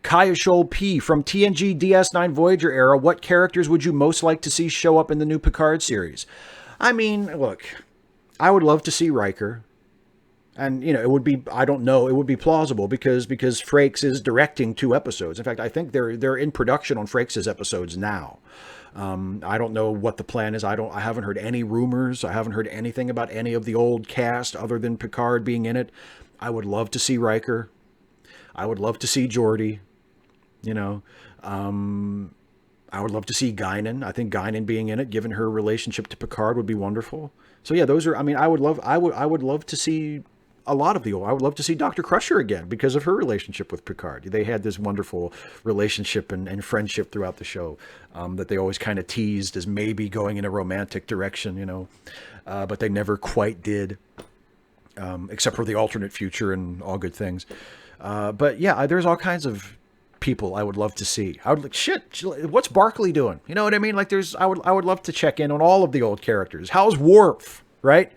Kaya Shoal P from TNG DS9 Voyager era, what characters would you most like to see show up in the new Picard series? I mean, look, I would love to see Riker. And it would be, I don't know, it would be plausible because Frakes is directing 2 episodes. In fact, I think they're in production on Frakes' episodes now. I don't know what the plan is. I haven't heard any rumors. I haven't heard anything about any of the old cast other than Picard being in it. I would love to see Riker. I would love to see Geordi. You know, I would love to see Guinan. I think Guinan being in it, given her relationship to Picard, would be wonderful. So yeah, those are. I mean, I would love to see a lot of the old. I would love to see Dr. Crusher again because of her relationship with Picard. They had this wonderful relationship and friendship throughout the show that they always kind of teased as maybe going in a romantic direction, but they never quite did, except for the alternate future and all good things. But yeah, there's all kinds of people I would love to see. I would like what's Barkley doing? You know what I mean? Like I would love to check in on all of the old characters. How's Worf, right?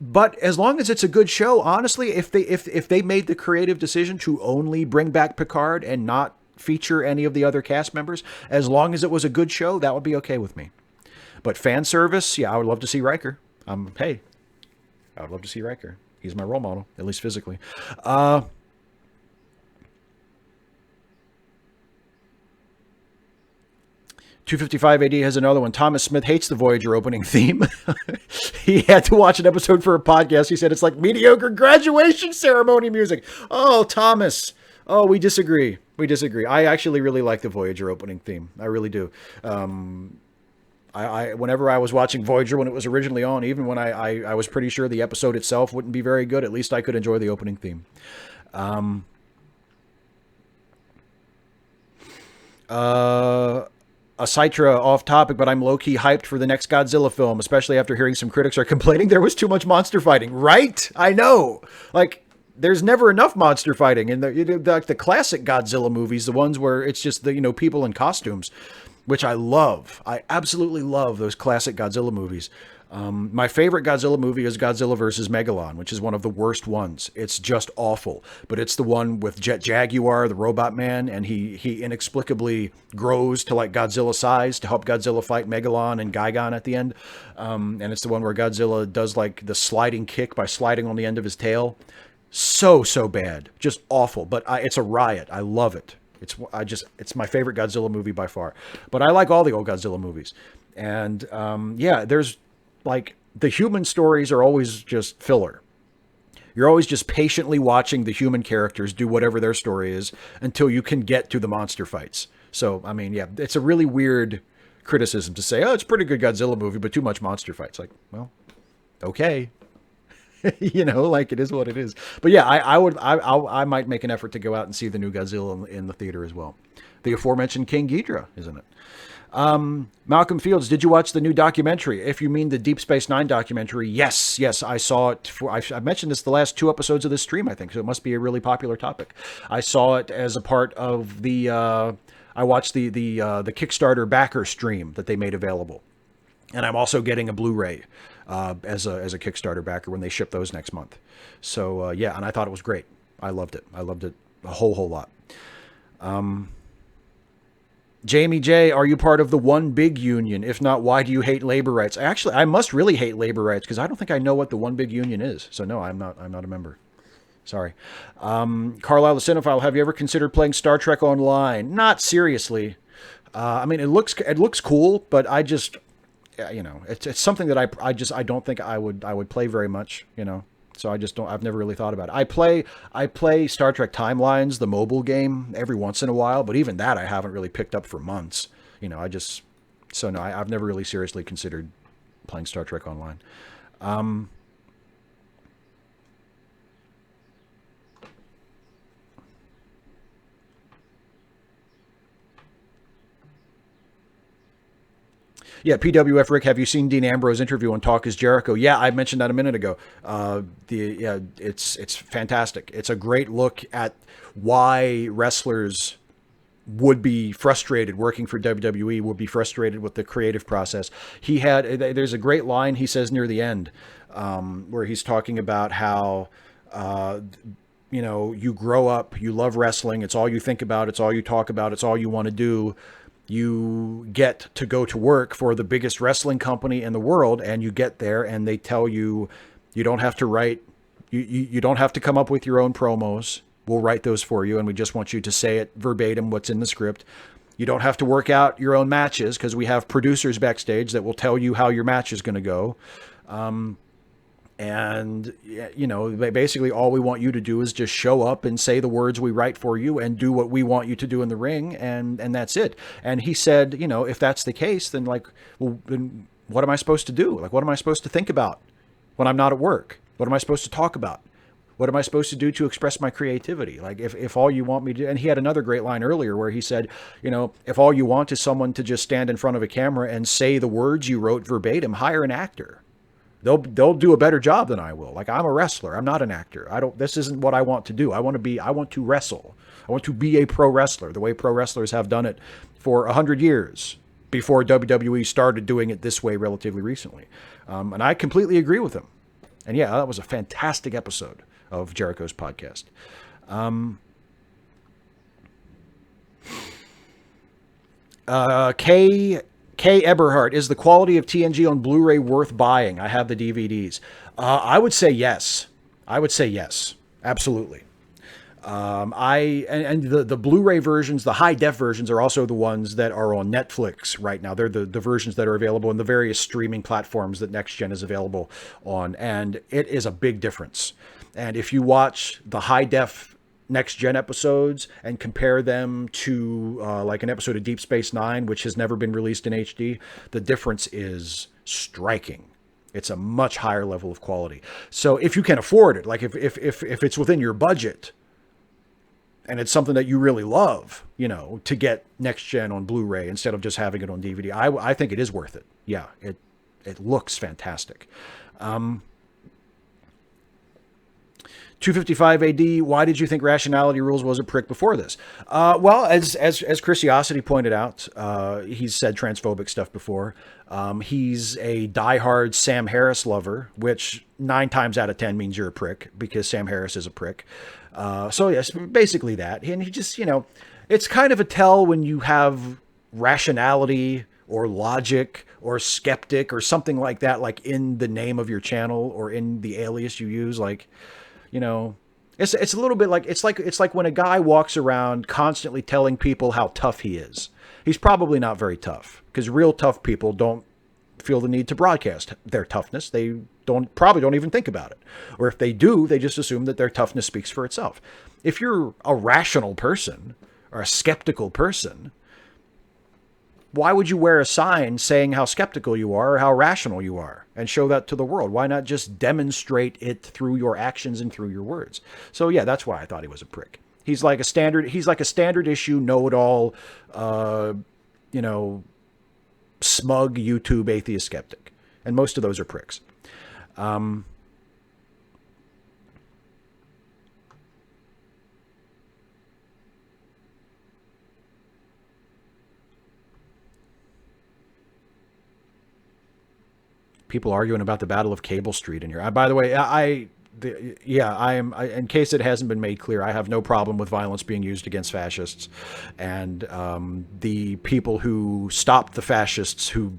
But as long as it's a good show, honestly, if they made the creative decision to only bring back Picard and not feature any of the other cast members, as long as it was a good show, that would be okay with me. But fan service, yeah, I would love to see Riker. Hey, I would love to see Riker. He's my role model, at least physically. 255 AD has another one. Thomas Smith hates the Voyager opening theme. He had to watch an episode for a podcast. He said it's like mediocre graduation ceremony music. Oh, Thomas. Oh, we disagree. We disagree. I actually really like the Voyager opening theme. I really do. Whenever I was watching Voyager when it was originally on, even when I was pretty sure the episode itself wouldn't be very good, at least I could enjoy the opening theme. A Citra off topic, but I'm low-key hyped for the next Godzilla film, especially after hearing some critics are complaining there was too much monster fighting. Right? I know. Like, there's never enough monster fighting. In the classic Godzilla movies, the ones where it's just the people in costumes, which I love. I absolutely love those classic Godzilla movies. My favorite Godzilla movie is Godzilla vs. Megalon, which is one of the worst ones. It's just awful. But it's the one with Jet Jaguar, the robot man, and he inexplicably grows to like Godzilla size to help Godzilla fight Megalon and Gigan at the end. And it's the one where Godzilla does like the sliding kick by sliding on the end of his tail. So bad. Just awful. But it's a riot. I love it. It's my favorite Godzilla movie by far. But I like all the old Godzilla movies. And yeah, there's like the human stories are always just filler. You're always just patiently watching the human characters do whatever their story is until you can get to the monster fights. So, I mean, yeah, it's a really weird criticism to say, oh, it's a pretty good Godzilla movie, but too much monster fights. Like, well, okay. Like it is what it is. But yeah, I might make an effort to go out and see the new Godzilla in the theater as well. The aforementioned King Ghidorah, isn't it? Malcolm Fields, did you watch the new documentary? If you mean the Deep Space Nine documentary, yes, I saw it. I mentioned this the last 2 episodes of this stream, I think, so it must be a really popular topic. I saw it as a part of the. I watched the Kickstarter backer stream that they made available, and I'm also getting a Blu-ray as a Kickstarter backer when they ship those next month. So yeah, and I thought it was great. I loved it. I loved it a whole lot. Jamie J, are you part of the One Big Union? If not, why do you hate labor rights? Actually, I must really hate labor rights because I don't think I know what the One Big Union is. So no, I'm not a member. Sorry. Carlisle the Cinephile, have you ever considered playing Star Trek Online? Not seriously. I mean, it looks cool, but I just, it's something that I don't think I would play very much, So I've never really thought about it. I play Star Trek Timelines, the mobile game, every once in a while, but even that I haven't really picked up for months. I've never really seriously considered playing Star Trek Online. Yeah, PWF Rick, have you seen Dean Ambrose interview on Talk is Jericho? Yeah, I mentioned that a minute ago. It's fantastic. It's a great look at why wrestlers would be frustrated working for WWE, would be frustrated with the creative process. There's a great line he says near the end, where he's talking about how, uh, you grow up, you love wrestling, it's all you think about, it's all you talk about, it's all you want to do. You get to go to work for the biggest wrestling company in the world, and you get there and they tell you, you don't have to write, you don't have to come up with your own promos. We'll write those for you, and we just want you to say it verbatim, what's in the script. You don't have to work out your own matches because we have producers backstage that will tell you how your match is going to go. And, basically all we want you to do is just show up and say the words we write for you and do what we want you to do in the ring. And that's it. And he said, if that's the case, then then what am I supposed to do? Like, what am I supposed to think about when I'm not at work? What am I supposed to talk about? What am I supposed to do to express my creativity? Like, if all you want me to, and he had another great line earlier where he said, if all you want is someone to just stand in front of a camera and say the words you wrote verbatim, hire an actor. They'll do a better job than I will. Like, I'm a wrestler. I'm not an actor. This isn't what I want to do. I want to wrestle. I want to be a pro wrestler, the way pro wrestlers have done it for 100 years before WWE started doing it this way relatively recently. And I completely agree with him. And yeah, that was a fantastic episode of Jericho's podcast. K. Eberhardt, is the quality of TNG on Blu-ray worth buying? I have the DVDs. I would say yes. Absolutely. The Blu-ray versions, the high def versions, are also the ones that are on Netflix right now. They're the versions that are available in the various streaming platforms that Next Gen is available on, and it is a big difference. And if you watch the high def Next Gen episodes and compare them to like an episode of Deep Space Nine, which has never been released in HD, the difference is striking. It's a much higher level of quality. So if you can afford it, like if it's within your budget and it's something that you really love, to get Next Gen on Blu-ray instead of just having it on DVD, I think it is worth it. Yeah, it looks fantastic. 255 AD, why did you think Rationality Rules was a prick before this? Well, as Chrisiosity pointed out, he's said transphobic stuff before. He's a diehard Sam Harris lover, which 9 times out of 10 means you're a prick because Sam Harris is a prick. So yes, basically that. And he just, it's kind of a tell when you have rationality or logic or skeptic or something like that, like in the name of your channel or in the alias you use, like, it's a little bit like, it's like when a guy walks around constantly telling people how tough he is. He's probably not very tough, because real tough people don't feel the need to broadcast their toughness. They probably don't even think about it. Or if they do, they just assume that their toughness speaks for itself. If you're a rational person or a skeptical person, why would you wear a sign saying how skeptical you are or how rational you are and show that to the world? Why not just demonstrate it through your actions and through your words? So yeah, that's why I thought he was a prick. He's like a standard issue, know-it-all, smug YouTube atheist skeptic. And most of those are pricks. People arguing about the Battle of Cable Street in here. By the way, in case it hasn't been made clear, I have no problem with violence being used against fascists, and the people who stopped the fascists, who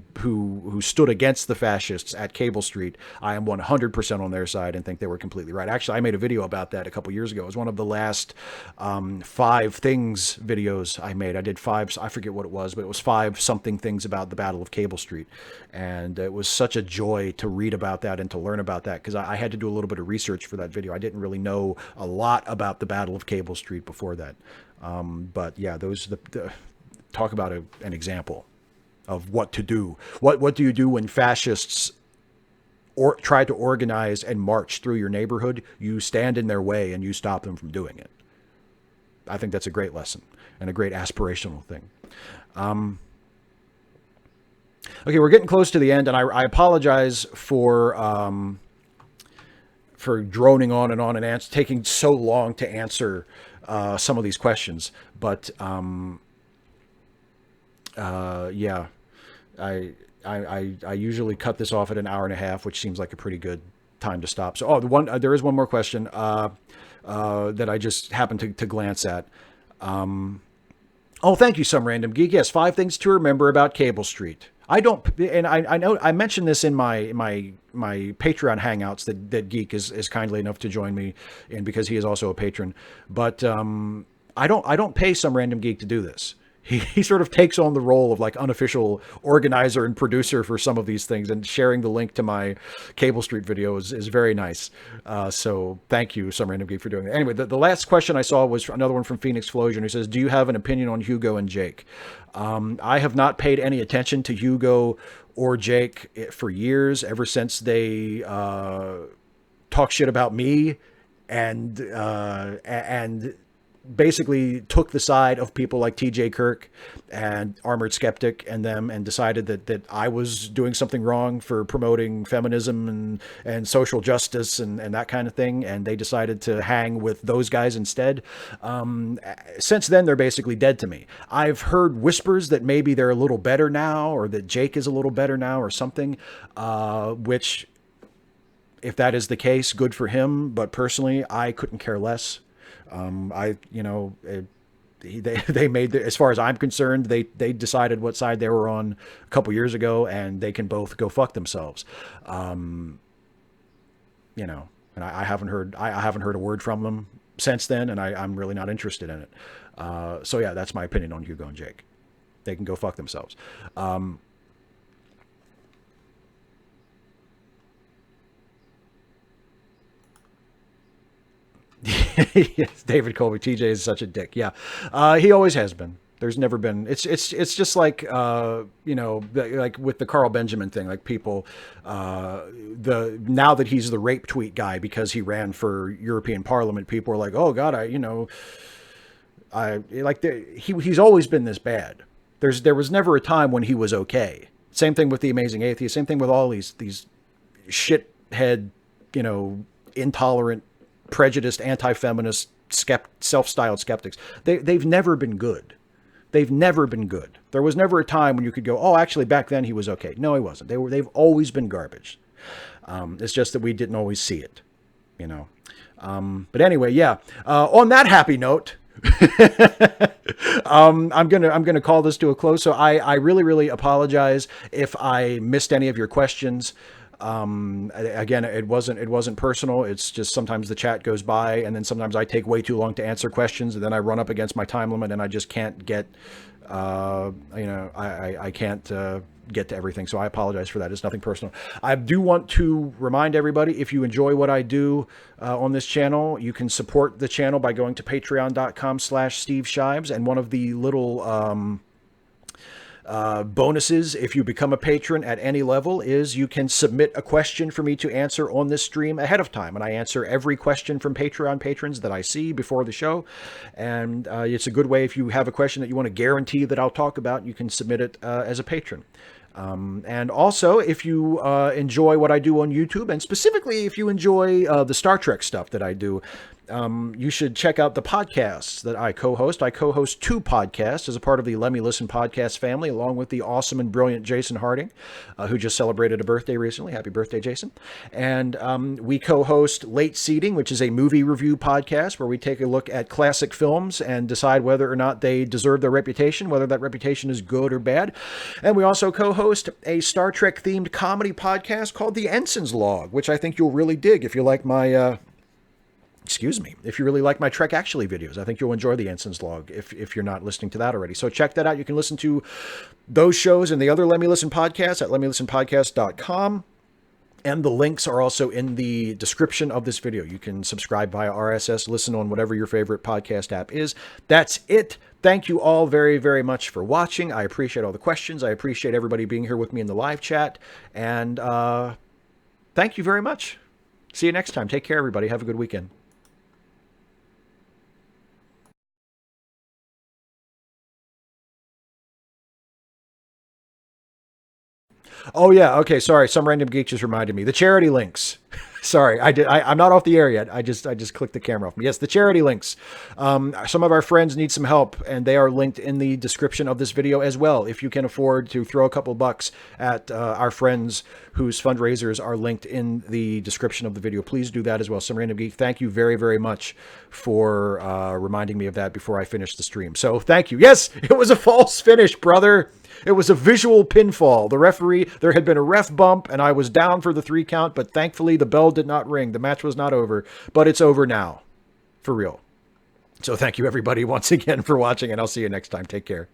stood against the fascists at Cable Street, I am 100% on their side and think they were completely right. Actually, I made a video about that a couple years ago. It was one of the last 5 things videos I made. I did 5, I forget what it was, but it was 5 something things about the Battle of Cable Street, and it was such a joy to read about that and to learn about that, because I had to do a little bit of research for that video. I didn't really know a lot about the Battle of Cable Street before that. But yeah, those talk about an example of what to do. What do you do when fascists try to organize and march through your neighborhood? You stand in their way and you stop them from doing it. I think that's a great lesson and a great aspirational thing. Okay, we're getting close to the end, and I apologize for droning on and taking so long to answer some of these questions. But yeah, I, I usually cut this off at an hour and a half, which seems like a pretty good time to stop. So, there is one more question that I just happened to glance at. Oh, thank you, some random geek. Yes, 5 things to remember about Cable Street. I don't, and I know I mentioned this in my Patreon hangouts that Geek is kindly enough to join me in because he is also a patron. But I don't pay some random geek to do this. He sort of takes on the role of like unofficial organizer and producer for some of these things, and sharing the link to my Cable Street video is very nice. So thank you, some random geek, for doing that. Anyway, the last question I saw was another one from Phoenix Flosion, who says, "Do you have an opinion on Hugo and Jake?" I have not paid any attention to Hugo or Jake for years, ever since they talk shit about me and basically took the side of people like TJ Kirk and Armored Skeptic and them, and decided that I was doing something wrong for promoting feminism and social justice and that kind of thing. And they decided to hang with those guys instead. Since then, they're basically dead to me. I've heard whispers that maybe they're a little better now, or that Jake is a little better now or something, which, if that is the case, good for him. But personally, I couldn't care less. They made as far as I'm concerned, they decided what side they were on a couple years ago, and they can both go fuck themselves. Um, and I haven't heard a word from them since then, and I'm really not interested in it. So yeah, that's my opinion on Hugo and Jake. They can go fuck themselves. Um, yes, David Colby. TJ is such a dick. Yeah, he always has been. There's never been. It's just like like with the Carl Benjamin thing. Like people, the now that he's the rape tweet guy because he ran for European Parliament, people are like, oh God, I like he's always been this bad. There was never a time when he was okay. Same thing with the Amazing Atheist. Same thing with all these shithead, you know, intolerant, prejudiced, anti-feminist, self-styled skeptics. They've never been good. They've never been good. There was never a time when you could go, oh, actually, back then he was okay. No, he wasn't. They've always been garbage. It's just that we didn't always see it, you know. But anyway, yeah. On that happy note, I'm gonna call this to a close. So I really really apologize if I missed any of your questions. Again, it wasn't personal. It's just sometimes the chat goes by, and then sometimes I take way too long to answer questions, and then I run up against my time limit, and I just can't get I can't get to everything. So I apologize for that. It's nothing personal. I do want to remind everybody, if you enjoy what I do on this channel, you can support the channel by going to patreon.com/Steve Shives. And one of the little bonuses, if you become a patron at any level, is you can submit a question for me to answer on this stream ahead of time. And I answer every question from Patreon patrons that I see before the show. And it's a good way, if you have a question that you want to guarantee that I'll talk about, you can submit it as a patron. And also, if you enjoy what I do on YouTube, and specifically if you enjoy the Star Trek stuff that I do, you should check out the podcasts that I co-host. I co-host 2 podcasts as a part of the Let Me Listen podcast family, along with the awesome and brilliant Jason Harding, who just celebrated a birthday recently. Happy birthday, Jason. And we co-host Late Seating, which is a movie review podcast where we take a look at classic films and decide whether or not they deserve their reputation, whether that reputation is good or bad. And we also co-host a Star Trek themed comedy podcast called The Ensign's Log, which I think you'll really dig if you like my if you really like my Trek Actually videos. I think you'll enjoy the Ensign's Log if you're not listening to that already. So check that out. You can listen to those shows and the other Let Me Listen podcasts at letmelistenpodcast.com. And the links are also in the description of this video. You can subscribe via RSS, listen on whatever your favorite podcast app is. That's it. Thank you all very, very much for watching. I appreciate all the questions. I appreciate everybody being here with me in the live chat. And thank you very much. See you next time. Take care, everybody. Have a good weekend. Oh yeah. Okay. Sorry. Some random geek just reminded me. The charity links. Sorry, I'm not off the air yet. I just clicked the camera off. Yes, the charity links. Some of our friends need some help, and they are linked in the description of this video as well. If you can afford to throw a couple bucks at our friends whose fundraisers are linked in the description of the video, please do that as well. Some random geek, thank you very, very much for reminding me of that before I finish the stream. So thank you. Yes, it was a false finish, brother. It was a visual pinfall. The referee, there had been a ref bump, and I was down for the 3 count, but thankfully the bell did not ring. The match was not over, but it's over now. For real. So thank you, everybody, once again for watching, and I'll see you next time. Take care.